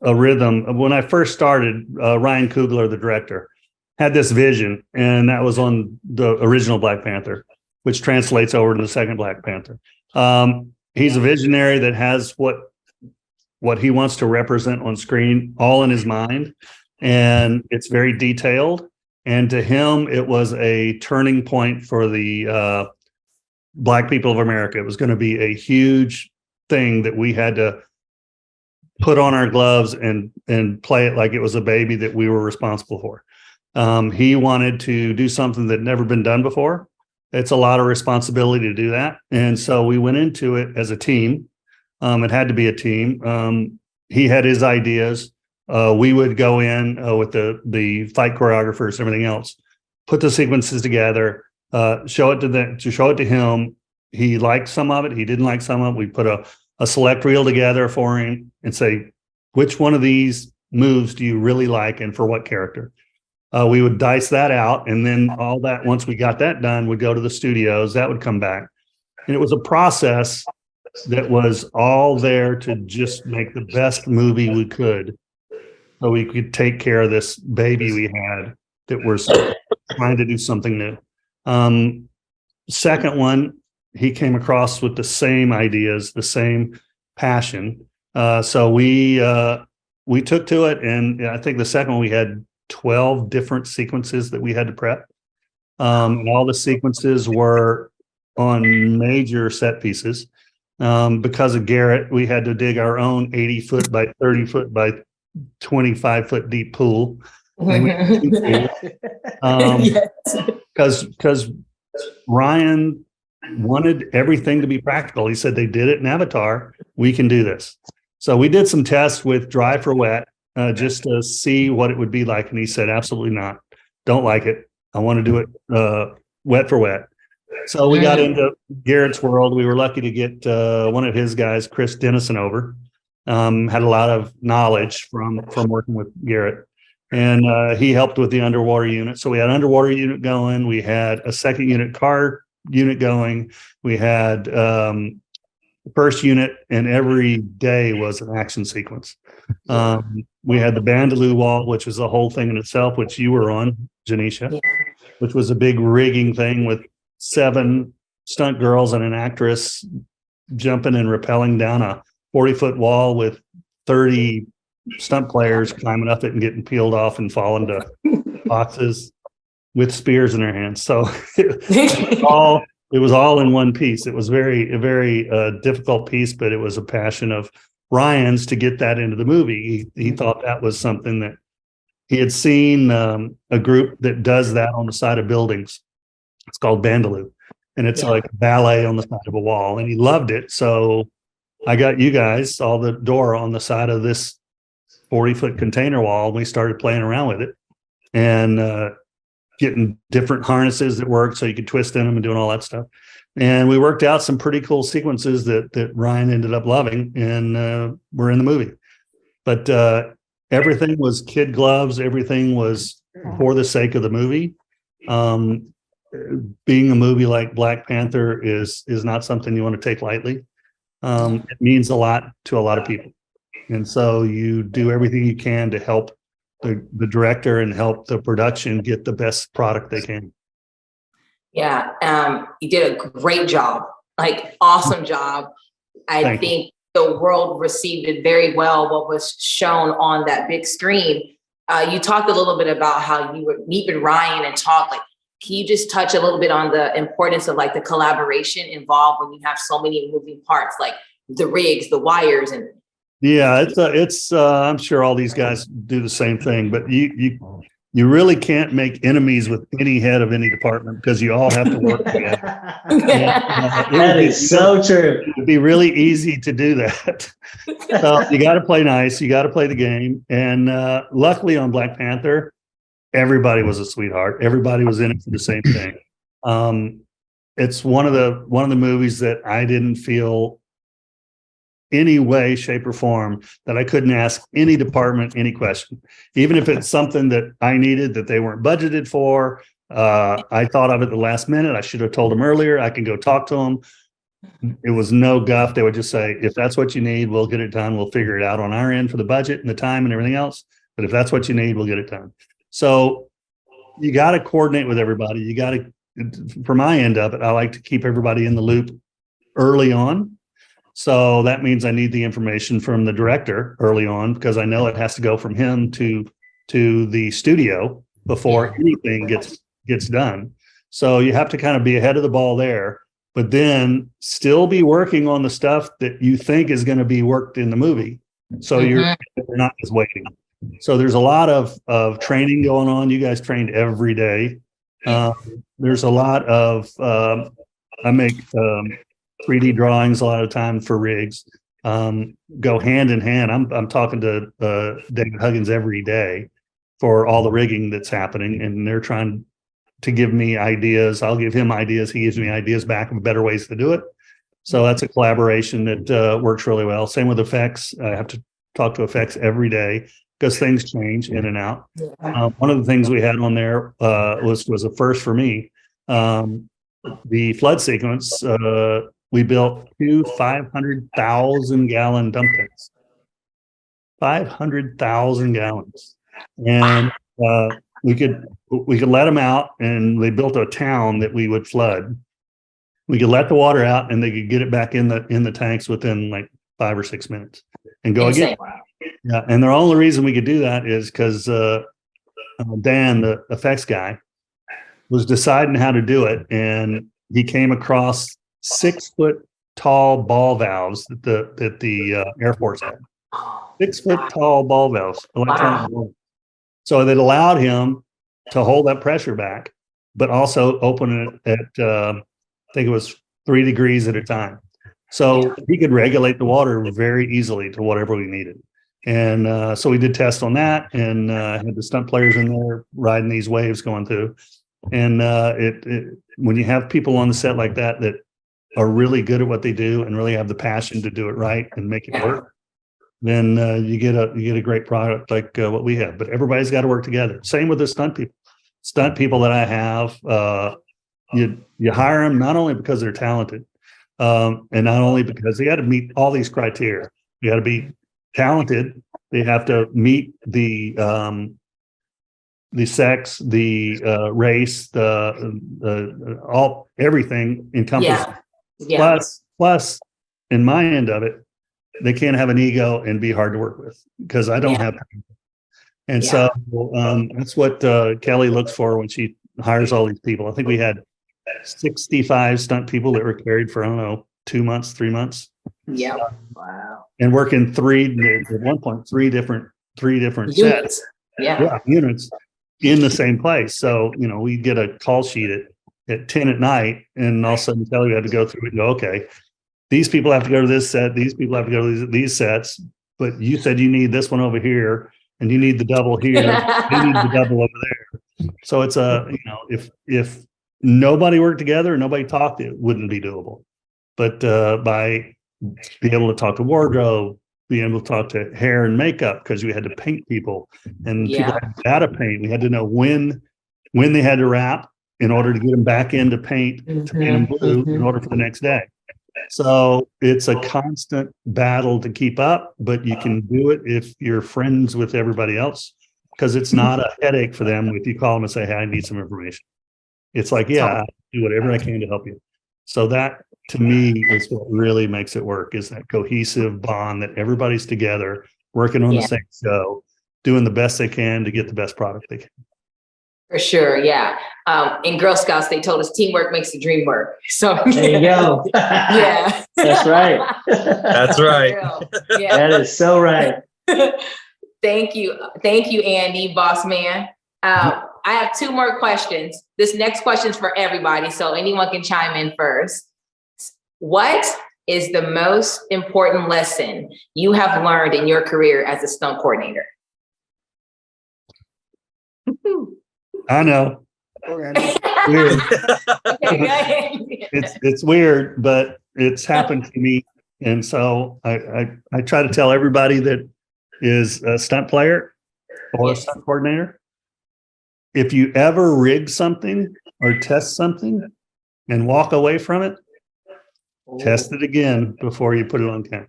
a rhythm. When I first started, Ryan Coogler, the director, had this vision, and that was on the original Black Panther, which translates over to the second Black Panther. He's a visionary that has what what he wants to represent on screen, all in his mind. And it's very detailed. And to him, it was a turning point for the Black people of America. It was going to be a huge thing that we had to put on our gloves and play it like it was a baby that we were responsible for. He wanted to do something that had never been done before. It's a lot of responsibility to do that. And so we went into it as a team. It had to be a team. He had his ideas. We would go in with the fight choreographers, everything else, put the sequences together, show it to him. He liked some of it. He didn't like some of it. We put a select reel together for him and say, which one of these moves do you really like and for what character? We would dice that out. And then all that, once we got that done, we'd go to the studios. That would come back. And it was a process that was all there to just make the best movie we could, so we could take care of this baby we had that was trying to do something new. Second one, he came across with the same ideas, the same passion. So we took to it, and I think the second one we had 12 different sequences that we had to prep. And all the sequences were on major set pieces. Because of Garrett, we had to dig our own 80-foot by 30-foot by 25-foot deep pool. Because Ryan wanted everything to be practical. He said they did it in Avatar. We can do this. So we did some tests with dry for wet, just to see what it would be like. And he said, absolutely not. Don't like it. I want to do it wet for wet. So we got into Garrett's world. We were lucky to get one of his guys, Chris Dennison, over. Had a lot of knowledge from working with Garrett. And he helped with the underwater unit. So we had underwater unit going. We had a second unit car unit going. We had first unit, and every day was an action sequence. We had the Bandaloo wall, which was a whole thing in itself, which you were on, Janeshia, which was a big rigging thing with 7 stunt girls and an actress jumping and rappelling down a 40-foot wall with 30 stunt players climbing up it and getting peeled off and falling to boxes with spears in their hands. So it was all in one piece. It was a very difficult piece, but it was a passion of Ryan's to get that into the movie. He thought that was something that he had seen, a group that does that on the side of buildings. It's called Bandaloo, and it's like ballet on the side of a wall, and he loved it. So I got you guys all the door on the side of this 40-foot container wall, and we started playing around with it and getting different harnesses that worked so you could twist in them and doing all that stuff. And we worked out some pretty cool sequences that Ryan ended up loving, and we're in the movie. But everything was kid gloves. Everything was for the sake of the movie. Being a movie like Black Panther is not something you want to take lightly. It means a lot to a lot of people. And so you do everything you can to help the director and help the production get the best product they can. Yeah, you did a great job, like awesome job. I think the world received it very well, what was shown on that big screen. You talked a little bit about how you would meet with Ryan and talk, like, can you just touch a little bit on the importance of like the collaboration involved when you have so many moving parts, like the rigs, the wires, and yeah, it's I'm sure all these guys do the same thing, but you really can't make enemies with any head of any department because you all have to work together. That is so true. It'd be really easy to do that. So you got to play nice. You got to play the game. And luckily on Black Panther, everybody was a sweetheart. Everybody was in it for the same thing. It's one of the movies that I didn't feel any way, shape, or form that I couldn't ask any department any question, even if it's something that I needed that they weren't budgeted for. I thought of it the last minute. I should have told them earlier. I can go talk to them. It was no guff. They would just say, if that's what you need, we'll get it done. We'll figure it out on our end for the budget and the time and everything else. But if that's what you need, we'll get it done. So you got to coordinate with everybody. You got to, for my end of it, I like to keep everybody in the loop early on, So that means I need the information from the director early on, because I know it has to go from him to the studio before anything gets done. So you have to kind of be ahead of the ball there, but then still be working on the stuff that you think is going to be worked in the movie. So you're not just waiting. So there's a lot of training going on. You guys trained every day. There's a lot of I make 3D drawings a lot of time for rigs. Go hand in hand. I'm talking to David Huggins every day for all the rigging that's happening, and they're trying to give me ideas. I'll give him ideas. He gives me ideas back of better ways to do it. So that's a collaboration that works really well. Same with effects. I have to talk to effects every day because things change in and out. One of the things we had on there was a first for me. The flood sequence, we built 2 500,000 gallon dump tanks. 500,000 gallons. And we could let them out, and they built a town that we would flood. We could let the water out, and they could get it back in the tanks within like 5 or 6 minutes and go again. Yeah, and the only reason we could do that is because Dan, the effects guy, was deciding how to do it, and he came across 6-foot tall ball valves that the Air Force had. 6-foot tall ball valves, electronic ball. So that allowed him to hold that pressure back, but also open it at I think it was 3 degrees at a time. So he could regulate the water very easily to whatever we needed. And so we did tests on that, and had the stunt players in there riding these waves going through. And when you have people on the set like that are really good at what they do and really have the passion to do it right and make it work, then you get a great product like what we have. But everybody's got to work together. Same with the stunt people. Stunt people that I have, you hire them not only because they're talented, and not only because they got to meet all these criteria. You got to be talented. They have to meet the sex, the race, everything encompassed. Plus, in my end of it, they can't have an ego and be hard to work with, because I don't have. And so that's what Kelly looks for when she hires all these people. I think we had 65 stunt people that were carried for, I don't know, 2 months, 3 months. Yeah. Wow. And working at one point, three different Units. sets. Yeah. Units in the same place. So, we get a call sheet at 10 at night, and all of a sudden Kelly had to go through it and go, okay, these people have to go to this set, these people have to go to these sets, but you said you need this one over here, and you need the double here, you need the double over there. So it's if nobody worked together and nobody talked, it wouldn't be doable. But by being able to talk to wardrobe, being able to talk to hair and makeup, because we had to paint people, and people had data paint. We had to know when they had to wrap in order to get them back into paint, to paint them blue in order for the next day. So it's a constant battle to keep up, but you can do it if you're friends with everybody else, because it's not a headache for them if you call them and say, hey, I need some information. It's like, I'll do whatever I can to help you. So that, to me, is what really makes it work, is that cohesive bond that everybody's together, working on the same show, doing the best they can to get the best product they can. For sure, yeah. In Girl Scouts, they told us teamwork makes the dream work. So there you go. Yeah, that's right. That's right. Yeah. That is so right. Thank you, Andy, boss man. I have 2 more questions. This next question is for everybody, so anyone can chime in first. What is the most important lesson you have learned in your career as a stunt coordinator? I know. Weird. It's weird, but it's happened to me. And so I try to tell everybody that is a stunt player or a stunt coordinator, if you ever rig something or test something and walk away from it, test it again before you put it on camera.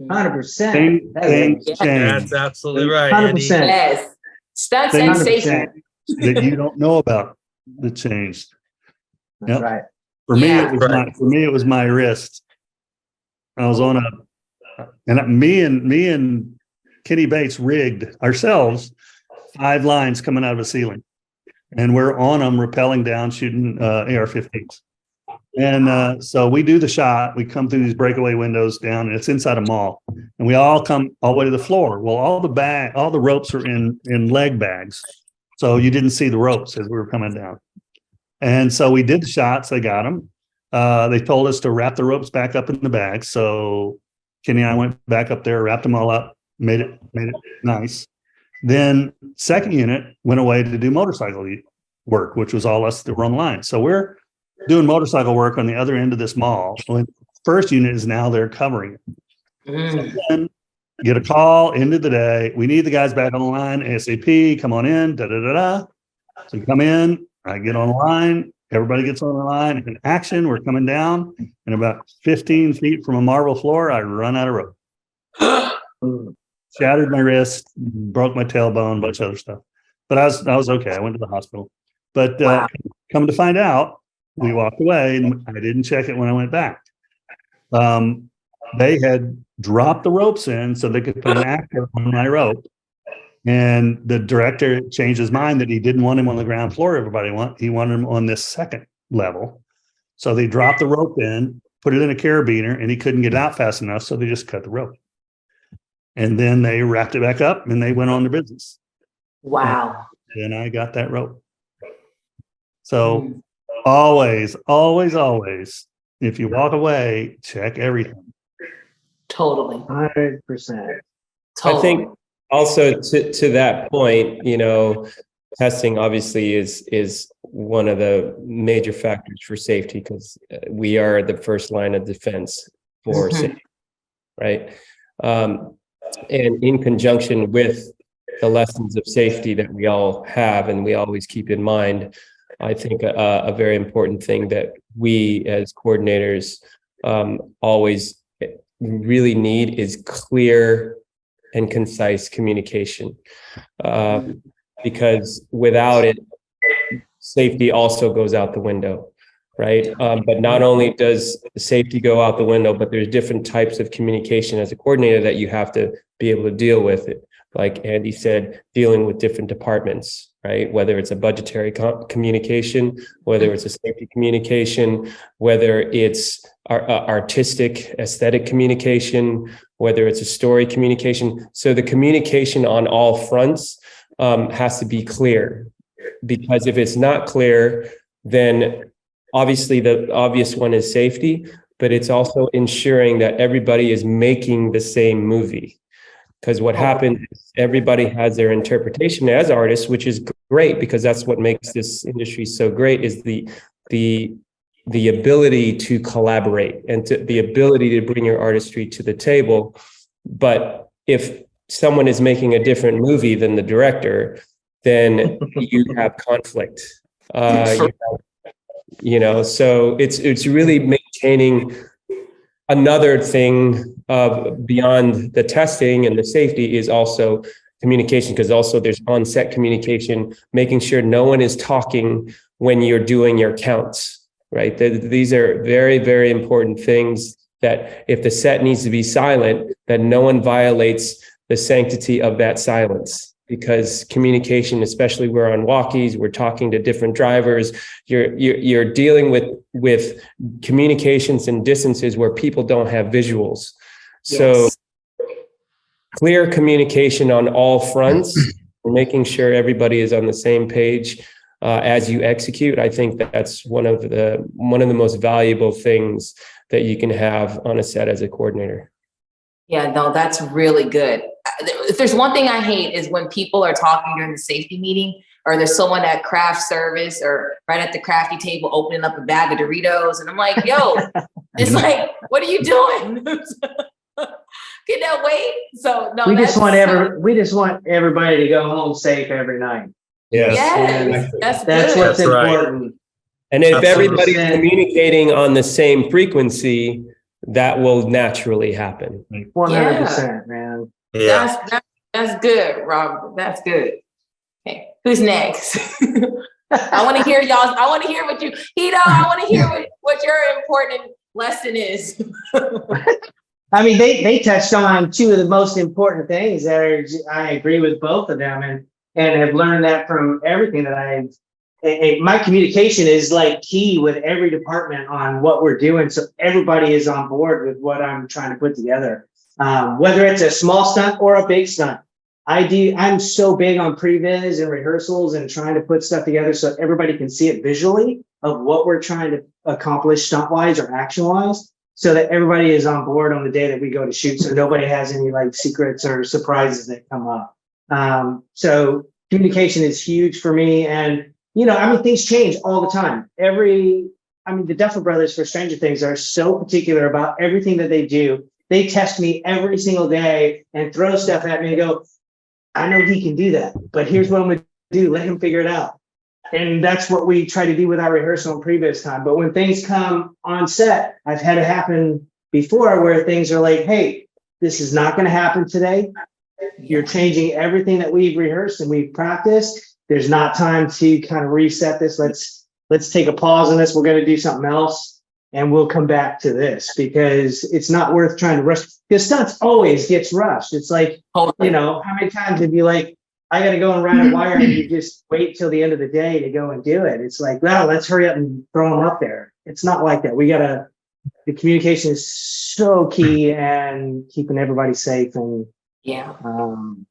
100%. Things change. That's absolutely right. 100%. Yes. Stunts and safety that you don't know about that changed. That's right. For me, it was my wrist. and me and Kenny Bates rigged ourselves 5 lines coming out of a ceiling, and we're on them, rappelling down, shooting AR-15s. And so we do the shot. We come through these breakaway windows down, and it's inside a mall. And we all come all the way to the floor. Well, all the ropes are in leg bags, so you didn't see the ropes as we were coming down. And so we did the shots. They got them. They told us to wrap the ropes back up in the bags. So Kenny and I went back up there, wrapped them all up, made it nice. Then second unit went away to do motorcycle work, which was all us that were on the line. So we're doing motorcycle work on the other end of this mall. When first unit is now there covering it. So then get a call, end of the day. We need the guys back on the line ASAP. Come on in. So you come in. I get on the line. Everybody gets on the line. In action, we're coming down. And about 15 feet from a marble floor, I run out of rope. Shattered my wrist, broke my tailbone, a bunch of other stuff. But I was okay. I went to the hospital. But come to find out, we walked away, and I didn't check it when I went back. They had dropped the ropes in so they could put an actor on my rope. And the director changed his mind that he didn't want him on the ground floor. He wanted him on this second level. So they dropped the rope in, put it in a carabiner, and he couldn't get out fast enough. So they just cut the rope. And then they wrapped it back up and they went on their business. Wow. And I got that rope. So always, if you walk away, check everything. Totally. 100%. Totally. I think also to that point, testing obviously is one of the major factors for safety, because we are the first line of defense for safety, right? And in conjunction with the lessons of safety that we all have and we always keep in mind, I think a very important thing that we as coordinators always really need is clear and concise communication, because without it, safety also goes out the window, right? But not only does safety go out the window, but there's different types of communication as a coordinator that you have to be able to deal with it. Like Andy said, dealing with different departments, right? Whether it's a budgetary communication, whether it's a safety communication, whether it's artistic, aesthetic communication, whether it's a story communication. So the communication on all fronts has to be clear, because if it's not clear, then obviously the obvious one is safety, but it's also ensuring that everybody is making the same movie. Because what happens is everybody has their interpretation as artists, which is great, because that's what makes this industry so great, is the ability to collaborate and the ability to bring your artistry to the table. But if someone is making a different movie than the director, then you have conflict. So it's really maintaining. Another thing beyond the testing and the safety is also communication, because also there's on-set communication, making sure no one is talking when you're doing your counts, right? These are very, very important things, that if the set needs to be silent, that no one violates the sanctity of that silence. Because communication, especially we're on walkies, we're talking to different drivers, you're dealing with communications and distances where people don't have visuals. So clear communication on all fronts, making sure everybody is on the same page as you execute. I think that's one of the most valuable things that you can have on a set as a coordinator. Yeah, no, that's really good. If there's one thing I hate is when people are talking during the safety meeting, or there's someone at craft service or right at the crafty table opening up a bag of Doritos. And I'm like, yo, it's like, what are you doing? Can that wait? So no, we just want everybody to go home safe every night. Yes, that's what's important. Right. And if everybody's communicating on the same frequency, that will naturally happen. 100%, man. Yeah. That's good, Rob. That's good. Okay, who's next? I want to hear y'all. I want to hear what you, Hiro. I want to hear what your important lesson is. I mean, they touched on two of the most important things that are, I agree with both of them, and have learned that from everything that my communication is like key with every department on what we're doing. So everybody is on board with what I'm trying to put together. Whether it's a small stunt or a big stunt. I'm so big on previs and rehearsals and trying to put stuff together so everybody can see it visually of what we're trying to accomplish stunt-wise or action-wise, so that everybody is on board on the day that we go to shoot, so nobody has any like secrets or surprises that come up. So communication is huge for me. And, I mean, things change all the time. The Duffer Brothers for Stranger Things are so particular about everything that they do. They test me every single day and throw stuff at me and go, I know he can do that, but here's what I'm going to do. Let him figure it out. And that's what we try to do with our rehearsal and previous time. But when things come on set, I've had it happen before where things are like, hey, this is not going to happen today. You're changing everything that we've rehearsed and we've practiced. There's not time to kind of reset this. Let's take a pause on this. We're going to do something else. And we'll come back to this because it's not worth trying to rush. Because stunts always gets rushed. It's like, how many times have you like, I got to go and ride a wire and you just wait till the end of the day to go and do it. It's like, well, let's hurry up and throw them up there. It's not like that. The communication is so key and keeping everybody safe. And I'm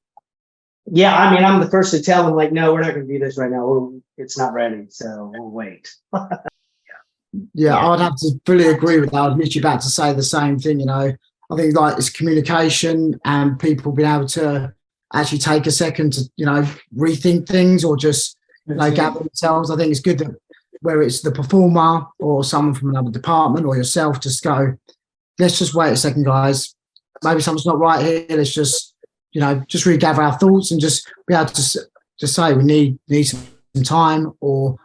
the first to tell them like, no, we're not going to do this right now. It's not ready. So we'll wait. Yeah, I would have to fully agree with that. I was literally about to say the same thing, I think like it's communication and people being able to actually take a second to, rethink things or just gather themselves. I think it's good that whether it's the performer or someone from another department or yourself, just go, let's just wait a second, guys. Maybe something's not right here. Let's just, just regather our thoughts and just be able to just say we need some time or,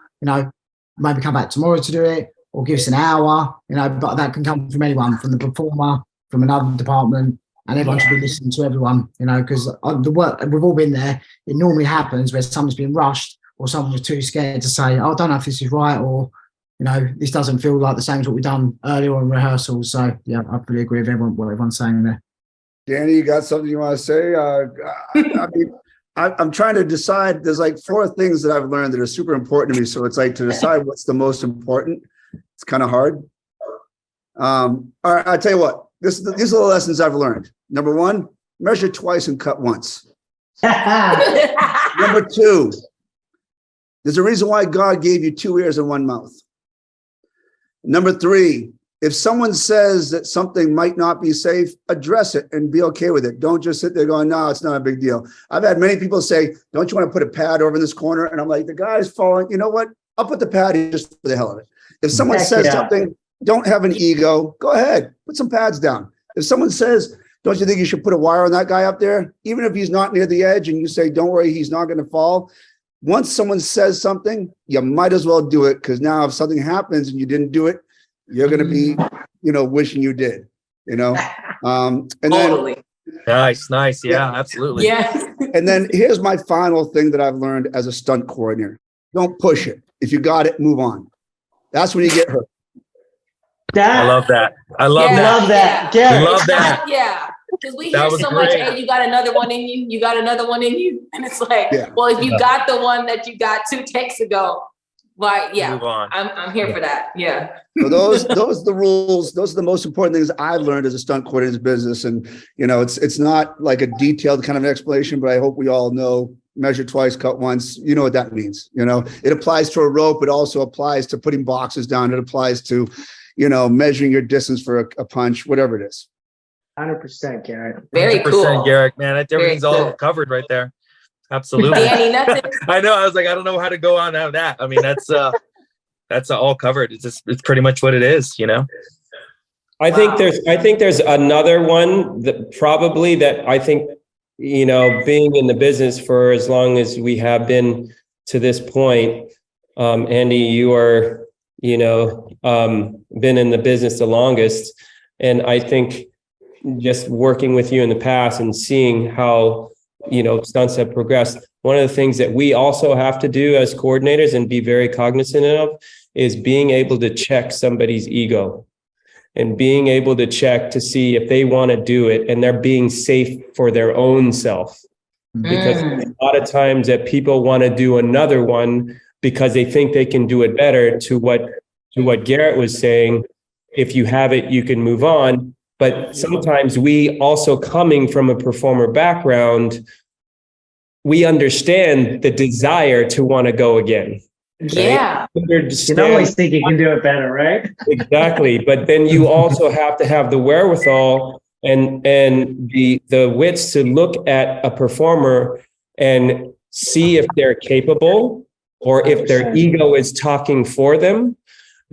maybe come back tomorrow to do it or give us an hour, but that can come from anyone, from the performer, from another department, and everyone should be listening to everyone, because the work, we've all been there. It normally happens where someone's been rushed or someone was too scared to say, I don't know if this is right or, this doesn't feel like the same as what we've done earlier on rehearsals. So, yeah, I fully agree with what everyone's saying there. Danny, you got something you want to say? I'm trying to decide. There's like 4 things that I've learned that are super important to me. So it's like to decide what's the most important. It's kind of hard. All right, I'll tell you what. These are the lessons I've learned. Number 1, measure twice and cut once. Number 2, there's a reason why God gave you 2 ears and 1 mouth. Number 3, if someone says that something might not be safe, address it and be okay with it. Don't just sit there going, no, it's not a big deal. I've had many people say, don't you want to put a pad over in this corner? And I'm like, the guy's falling. You know what? I'll put the pad in just for the hell of it. If someone says something, don't have an ego. Go ahead. Put some pads down. If someone says, don't you think you should put a wire on that guy up there? Even if he's not near the edge and you say, don't worry, he's not going to fall. Once someone says something, you might as well do it, because now if something happens and you didn't do it, you're going to be, wishing you did, and totally. Then nice. Yeah, absolutely. Yeah. And then here's my final thing that I've learned as a stunt coordinator. Don't push it. If you got it, move on. That's when you get hurt. I love that. I love that. Yeah. Love that. Yeah. Because we hear so much, hey, you got another one in you. You got another one in you. And it's like, well, if you got the one that you got 2 takes ago, like, yeah, move on. I'm here for that. Yeah. So those are the rules. Those are the most important things I've learned as a stunt coordinator's business. And, it's not like a detailed kind of explanation, but I hope we all know measure twice, cut once. You know what that means. It applies to a rope. It also applies to putting boxes down. It applies to, measuring your distance for a punch, whatever it is. 100%, Garrett. Very 100%, cool. Garrett, man. Everything's all covered right there. Absolutely. Danny, I know. I was like, I don't know how to go on out of that. I mean, that's all covered. It's pretty much what it is, I think there's another one that probably that I think, being in the business for as long as we have been to this point, Andy, you are, been in the business the longest. And I think just working with you in the past and seeing how, stunts have progressed. One of the things that we also have to do as coordinators and be very cognizant of is being able to check somebody's ego. and being able to check to see if they want to do it and they're being safe for their own self. Because a lot of times that people want to do another one because they think they can do it better. To what Garrett was saying, if you have it, you can move on. But sometimes we also, coming from a performer background, we understand the desire to want to go again. Yeah. You can always think you can do it better, right? Exactly. But then you also have to have the wherewithal and the wits to look at a performer and see if they're capable or if their ego is talking for them,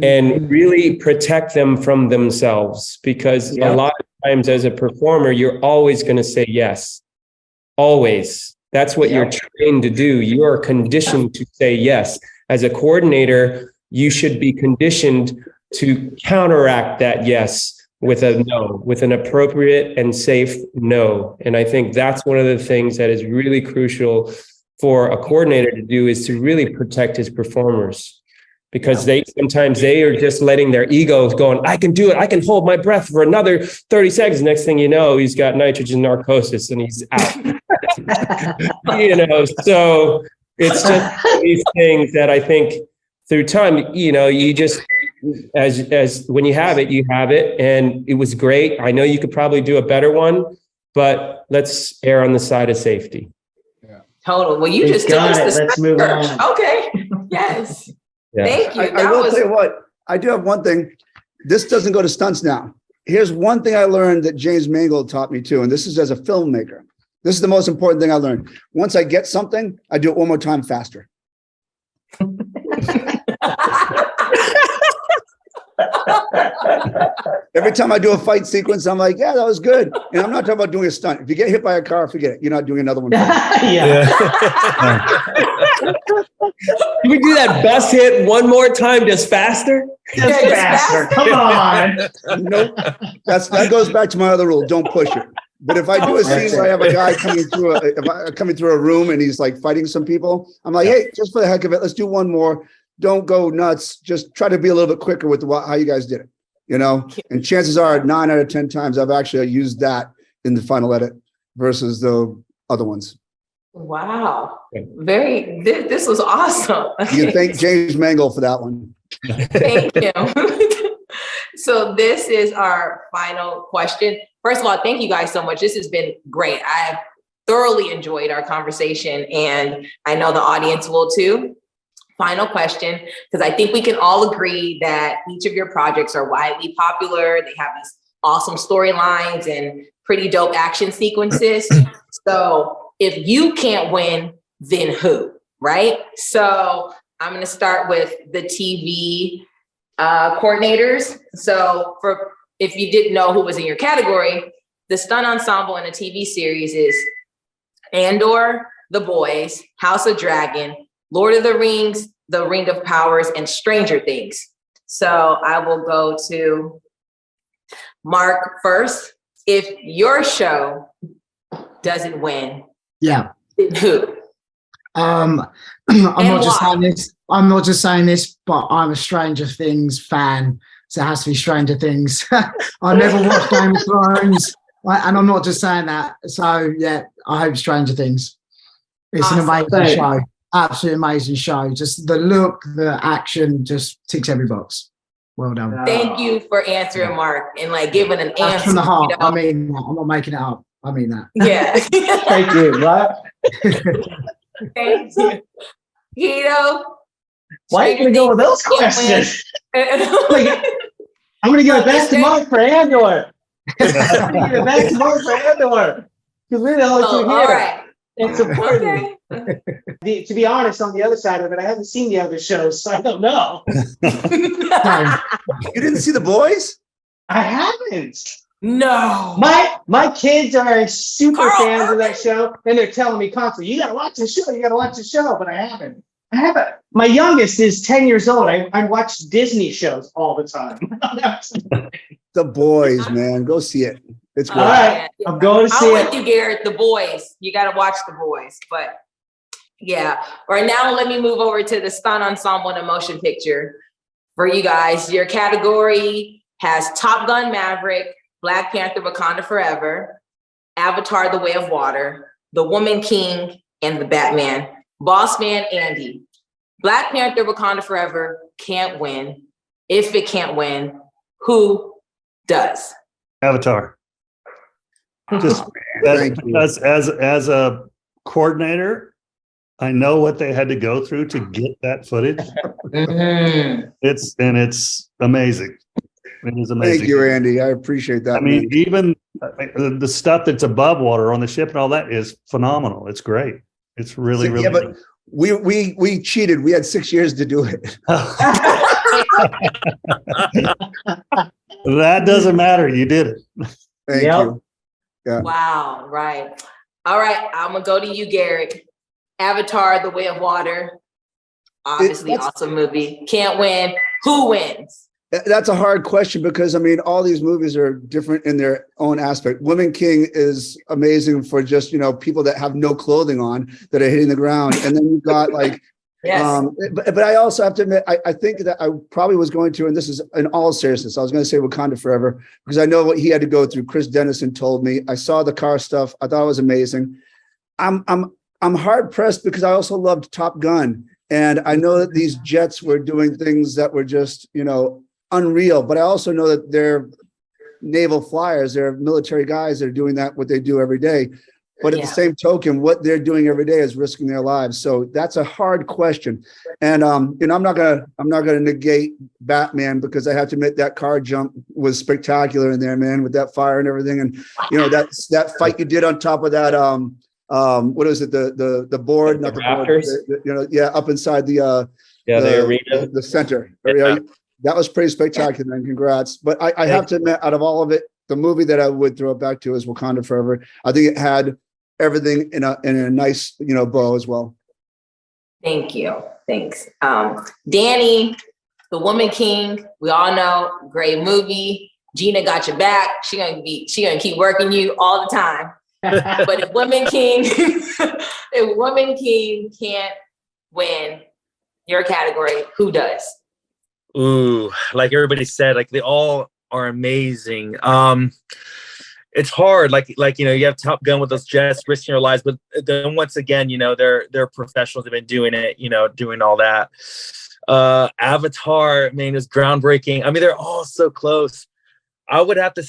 and really protect them from themselves. Because a lot of times as a performer, you're always going to say yes. Always. That's what you're trained to do. You are conditioned to say yes. As a coordinator, you should be conditioned to counteract that yes with a no, with an appropriate and safe no. And I think that's one of the things that is really crucial for a coordinator to do, is to really protect his performers. Because sometimes they are just letting their egos going, I can do it. I can hold my breath for another 30 seconds. Next thing you know, he's got nitrogen narcosis and he's out. So it's just these things that I think through time, you just, as when you have it, and it was great. I know you could probably do a better one, but let's err on the side of safety. Yeah. Total. Well, you just got it. Let's move on. Okay. Yes. Yeah. Thank you. I will tell you what, I do have one thing. This doesn't go to stunts now. Here's one thing I learned that James Mangold taught me too, and this is as a filmmaker. This is the most important thing I learned. Once I get something, I do it one more time faster. Every time I do a fight sequence, I'm like, yeah, that was good. And I'm not talking about doing a stunt. If you get hit by a car, forget it. You're not doing another one. Yeah. Can we do that bus hit one more time, just faster? Just faster. Come on. Nope. That goes back to my other rule. Don't push it. But if I do a scene where I have a guy coming through a room and he's like fighting some people, I'm like, hey, just for the heck of it, let's do one more. Don't go nuts. Just try to be a little bit quicker with how you guys did it, And chances are 9 out of 10 times I've actually used that in the final edit versus the other ones. Wow. This was awesome. You can thank James Mangold for that one. Thank you. So this is our final question. First of all, thank you guys so much. This has been great. I've thoroughly enjoyed our conversation, and I know the audience will too. Final question, because I think we can all agree that each of your projects are widely popular. They have these awesome storylines and pretty dope action sequences. So if you can't win, then who, right? So I'm going to start with the TV coordinators. So if you didn't know who was in your category, the stunt ensemble in a TV series is Andor, The Boys, House of Dragon, Lord of the Rings, The Ring of Powers, and Stranger Things. So I will go to Marc first. If your show doesn't win, then who? I'm not just saying this, but I'm a Stranger Things fan, so it has to be Stranger Things. I never watched Game of Thrones, and I'm not just saying that. So yeah, I hope Stranger Things. It's an amazing show. Absolutely amazing show. Just the look, the action, just ticks every box. Well done. Thank you for answering, Marc, and giving an answer from the heart. I mean that. I'm not making it up. I mean that. Yeah. Thank you. What? Thank you. Hiro. Why are you going to go with those questions? I'm going to give it back to Marc for Andor. I'm going to give it back to Marc for Andor. Because we're the only two here. Right. And supporting. To be honest, on the other side of it, I haven't seen the other shows, so I don't know. You didn't see The Boys? I haven't. No. My kids are super fans of that show, and they're telling me constantly, you got to watch the show, but I haven't. My youngest is 10 years old. I watch Disney shows all the time. The Boys, man. Go see it. It's great. All right. I'm going to see it. I'm with you, Garrett. The Boys. You got to watch The Boys. But yeah. Right now, let me move over to the stunt ensemble and a motion picture for you guys. Your category has Top Gun Maverick, Black Panther, Wakanda Forever, Avatar, The Way of Water, The Woman King, and The Batman. Boss Man Andy, Black Panther, Wakanda Forever can't win. If it can't win, who does? Avatar. Just as a coordinator, I know what they had to go through to get that footage. It's amazing. It is amazing. Thank you, Andy. I appreciate that. I mean, even the stuff that's above water on the ship and all that is phenomenal. It's great. It's really, really. Yeah, but we cheated. We had 6 years to do it. That doesn't matter. You did it. Thank you. Yeah. Wow. Right. All right. I'm gonna go to you, Garrett. Avatar: The Way of Water. Obviously, awesome movie. Can't win. Who wins? That's a hard question because, I mean, all these movies are different in their own aspect. Woman King is amazing for just, people that have no clothing on that are hitting the ground. And then you've got like, yes. But I also have to admit, I think that I probably was going to, and this is in all seriousness, I was going to say Wakanda Forever because I know what he had to go through. Chris Dennison told me. I saw the car stuff. I thought it was amazing. I'm hard pressed because I also loved Top Gun. And I know that these jets were doing things that were just, unreal, but I also know that they're naval flyers, they're military guys that are doing what they do every day. But at the same token, what they're doing every day is risking their lives. So that's a hard question. And I'm not gonna negate Batman because I have to admit that car jump was spectacular in there, man, with that fire and everything. And that fight you did on top of that what is it, the board, not the board, up inside the arena, the center. Yeah. That was pretty spectacular, and congrats. But I have to admit, out of all of it, the movie that I would throw it back to is Wakanda Forever. I think it had everything in a nice, bow as well. Thank you. Thanks. Danny, The Woman King, we all know, great movie. Gina got your back. She gonna keep working you all the time. But if Woman King can't win your category, who does? Ooh, like everybody said, like they all are amazing. It's hard, like you have Top Gun with those jets risking your lives, but then once again, they're professionals. They've been doing it, doing all that. Avatar, I mean, is groundbreaking. I mean, they're all so close. I would have to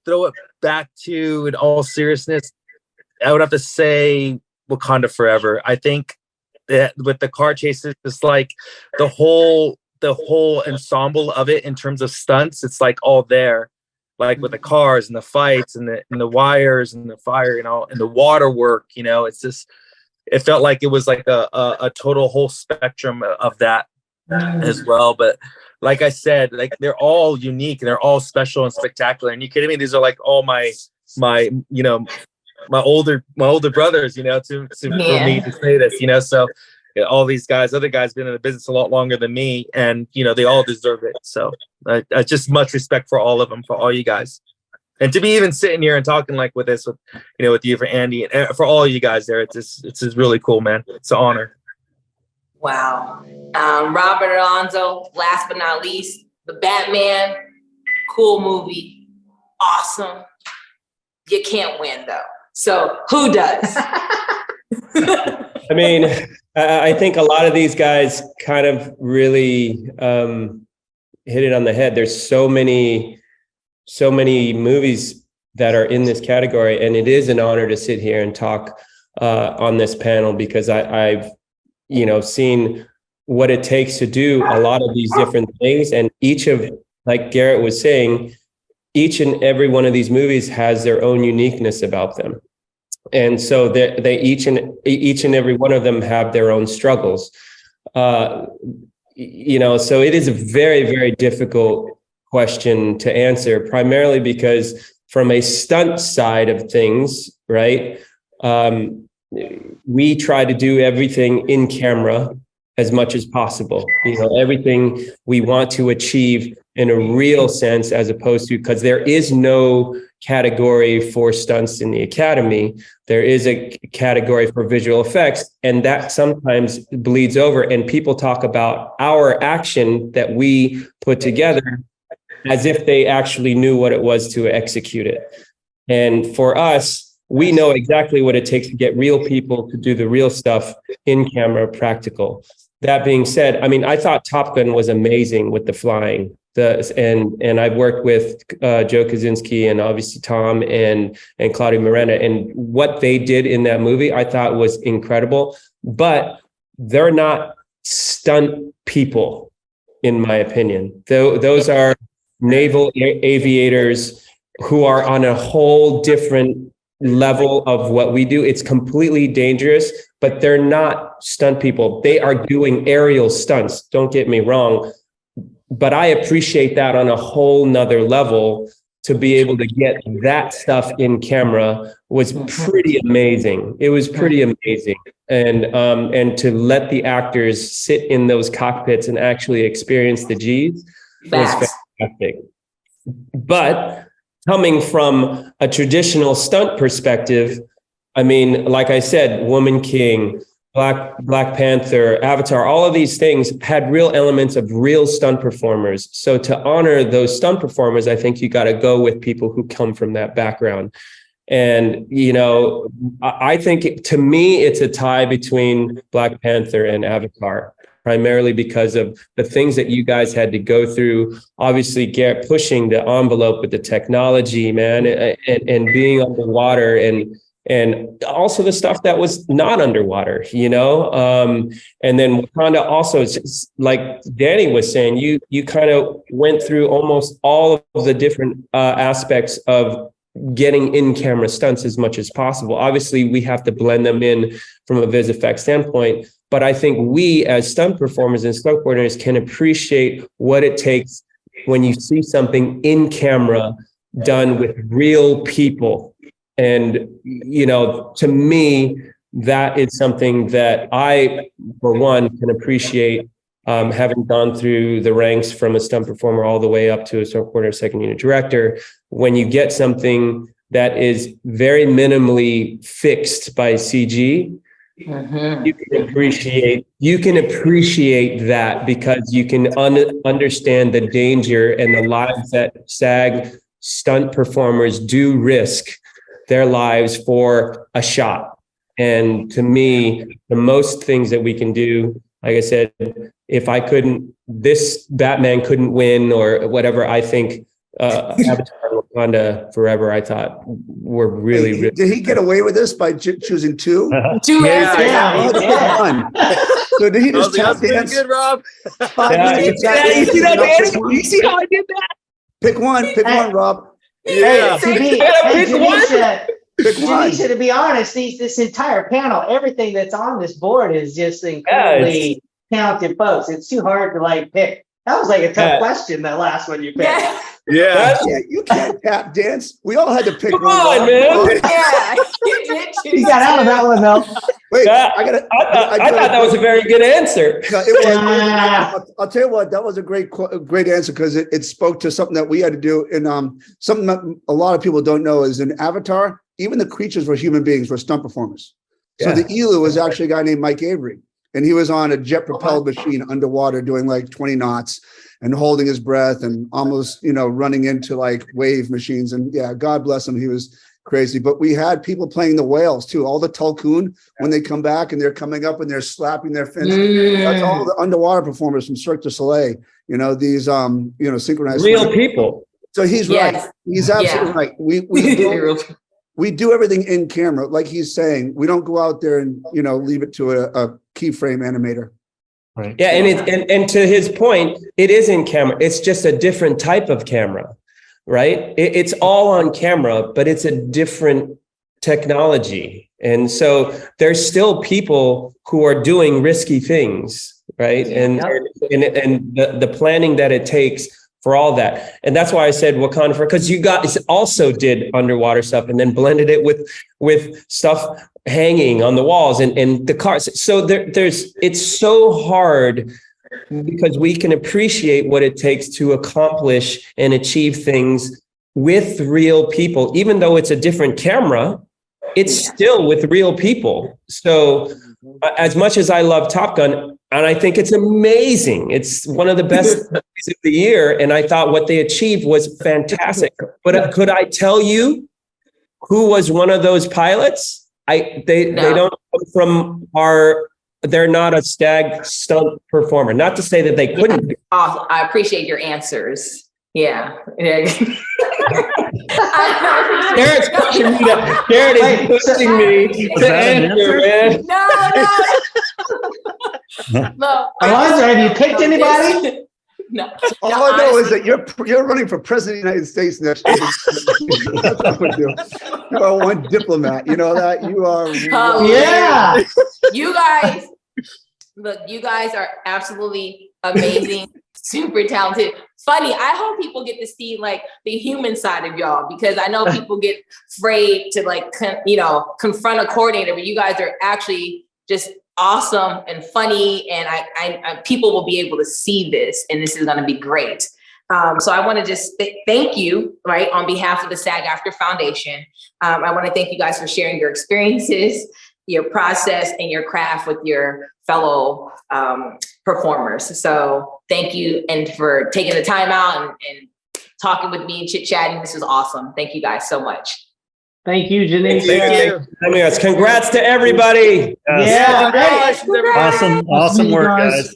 throw it back to, in all seriousness, I would have to say Wakanda Forever. I think that with the car chases, it's like the whole ensemble of it in terms of stunts, it's like all there, like with the cars and the fights and the wires and the fire, and the water work, it's just, it felt like it was like a total whole spectrum of that as well. But like I said, like they're all unique and they're all special and spectacular. And you kidding me? These are like all my older brothers, for me to say this, so all these other guys been in the business a lot longer than me, and they all deserve it. So I just much respect for all of them, for all you guys, and to be even sitting here and talking like with this, with you, for Andy, and for all you guys there, it's just really cool, man. It's an honor. Wow. Robert Alonso, last but not least, The Batman, cool movie, awesome. You can't win though. So who does? I mean, I think a lot of these guys kind of really hit it on the head. There's so many movies that are in this category, and it is an honor to sit here and talk on this panel because I've seen what it takes to do a lot of these different things, and like Garrett was saying, each and every one of these movies has their own uniqueness about them. And so they each and every one of them have their own struggles. So it is a very, very difficult question to answer, primarily because from a stunt side of things, right? We try to do everything in camera as much as possible. Everything we want to achieve in a real sense, as opposed to, because there is no category for stunts in the Academy. There is a category for visual effects, and that sometimes bleeds over. And people talk about our action that we put together as if they actually knew what it was to execute it. And for us, we know exactly what it takes to get real people to do the real stuff in camera, practical. That being said, I mean, I thought Top Gun was amazing with the flying. And I've worked with Joe Kosinski and obviously Tom and Claudia Morena, and what they did in that movie, I thought was incredible. But they're not stunt people, in my opinion. Those are naval aviators who are on a whole different level of what we do. It's completely dangerous, but they're not stunt people. They are doing aerial stunts. Don't get me wrong. But I appreciate that on a whole nother level. To be able to get that stuff in camera was pretty amazing. It was pretty amazing. And to let the actors sit in those cockpits and actually experience the G's was fantastic. But coming from a traditional stunt perspective, I mean, like I said, Woman King, Black Panther, Avatar, all of these things had real elements of real stunt performers. So to honor those stunt performers, I think you got to go with people who come from that background. And, you know, I think to me, it's a tie between Black Panther and Avatar, primarily because of the things that you guys had to go through. Obviously, Garrett pushing the envelope with the technology, man, and being underwater, and also the stuff that was not underwater, you know? And then Wakanda also, like Danny was saying, you kind of went through almost all of the different aspects of getting in-camera stunts as much as possible. Obviously, we have to blend them in from a vis effects standpoint, but I think we as stunt performers and stunt coordinators can appreciate what it takes when you see something in camera done with real people. And, you know, to me, that is something that I, for one, can appreciate, having gone through the ranks from a stunt performer all the way up to a stunt coordinator, second unit director. When you get something that is very minimally fixed by CG, you can appreciate that, because you can understand the danger and the lives that SAG stunt performers do risk their lives for a shot. And to me, the most things that we can do, like I said, if I couldn't, this Batman couldn't win or whatever, I think Avatar and Wakanda Forever, I thought were really, really. Did he get away with this by choosing two? Two answers. Yeah. So did he just tap That's dance? good, Rob. 5 minutes? You see that, Danny? You see how I did that? Pick one, Rob. Yeah. Janeshia, to be honest, this entire panel, everything that's on this board is just incredibly talented folks. It's too hard to like pick. That was like a tough question, that last one you picked. Yeah. You can't tap dance. We all had to pick Come one. on, man. Yeah. You got out of that one though. Wait, I I thought that was a very good answer. No, it was. I'll tell you what, that was a great answer, because it spoke to something that we had to do. And something that a lot of people don't know is in Avatar, even the creatures were human beings, were stunt performers. So the Elu was actually a guy named Mike Avery, and he was on a jet propelled machine underwater doing like 20 knots and holding his breath and almost, you know, running into like wave machines. And yeah, God bless him, he was crazy. But we had people playing the whales too. All the Tulkun, when they come back and they're coming up and they're slapping their fins. That's all the underwater performers from Cirque du Soleil. You know, these synchronized Real people. So he's right. He's absolutely right. We do everything in camera, like he's saying. We don't go out there and, you know, leave it to a keyframe animator. Right. Yeah, and to his point, it is in camera. It's just a different type of camera, right? It's all on camera, but it's a different technology. And so there's still people who are doing risky things, right? And the planning that it takes for all that. And that's why I said Wakanda Forever, because you guys also did underwater stuff and then blended it with stuff hanging on the walls and the cars. So it's so hard, because we can appreciate what it takes to accomplish and achieve things with real people. Even though it's a different camera, it's still with real people. So as much as I love Top Gun, And I think it's amazing. It's one of the best movies of the year. And I thought what they achieved was fantastic. But could I tell you who was one of those pilots? They don't come from they're not a SAG stunt performer. Not to say that they couldn't be. Awesome. I appreciate your answers. Yeah. Garrett is pushing me to answer, man. No. Alonso, have you picked anybody? No. All I know is that you're running for president of the United States next year. That's what we do. You are one diplomat. You know that? You are. Yeah. You guys, look, you guys are absolutely amazing, super talented. Funny, I hope people get to see like the human side of y'all, because I know people get afraid to like, confront a coordinator, but you guys are actually just awesome and funny, and I people will be able to see this, and this is going to be great. So I want to just thank you, right, on behalf of the SAG-AFTRA Foundation. I want to thank you guys for sharing your experiences, your process, and your craft with your fellow performers. So thank you, and for taking the time out and talking with me and chit-chatting. This was awesome. Thank you guys so much. Thank you, Janeshia. Congrats to everybody. Yeah. Awesome work, guys.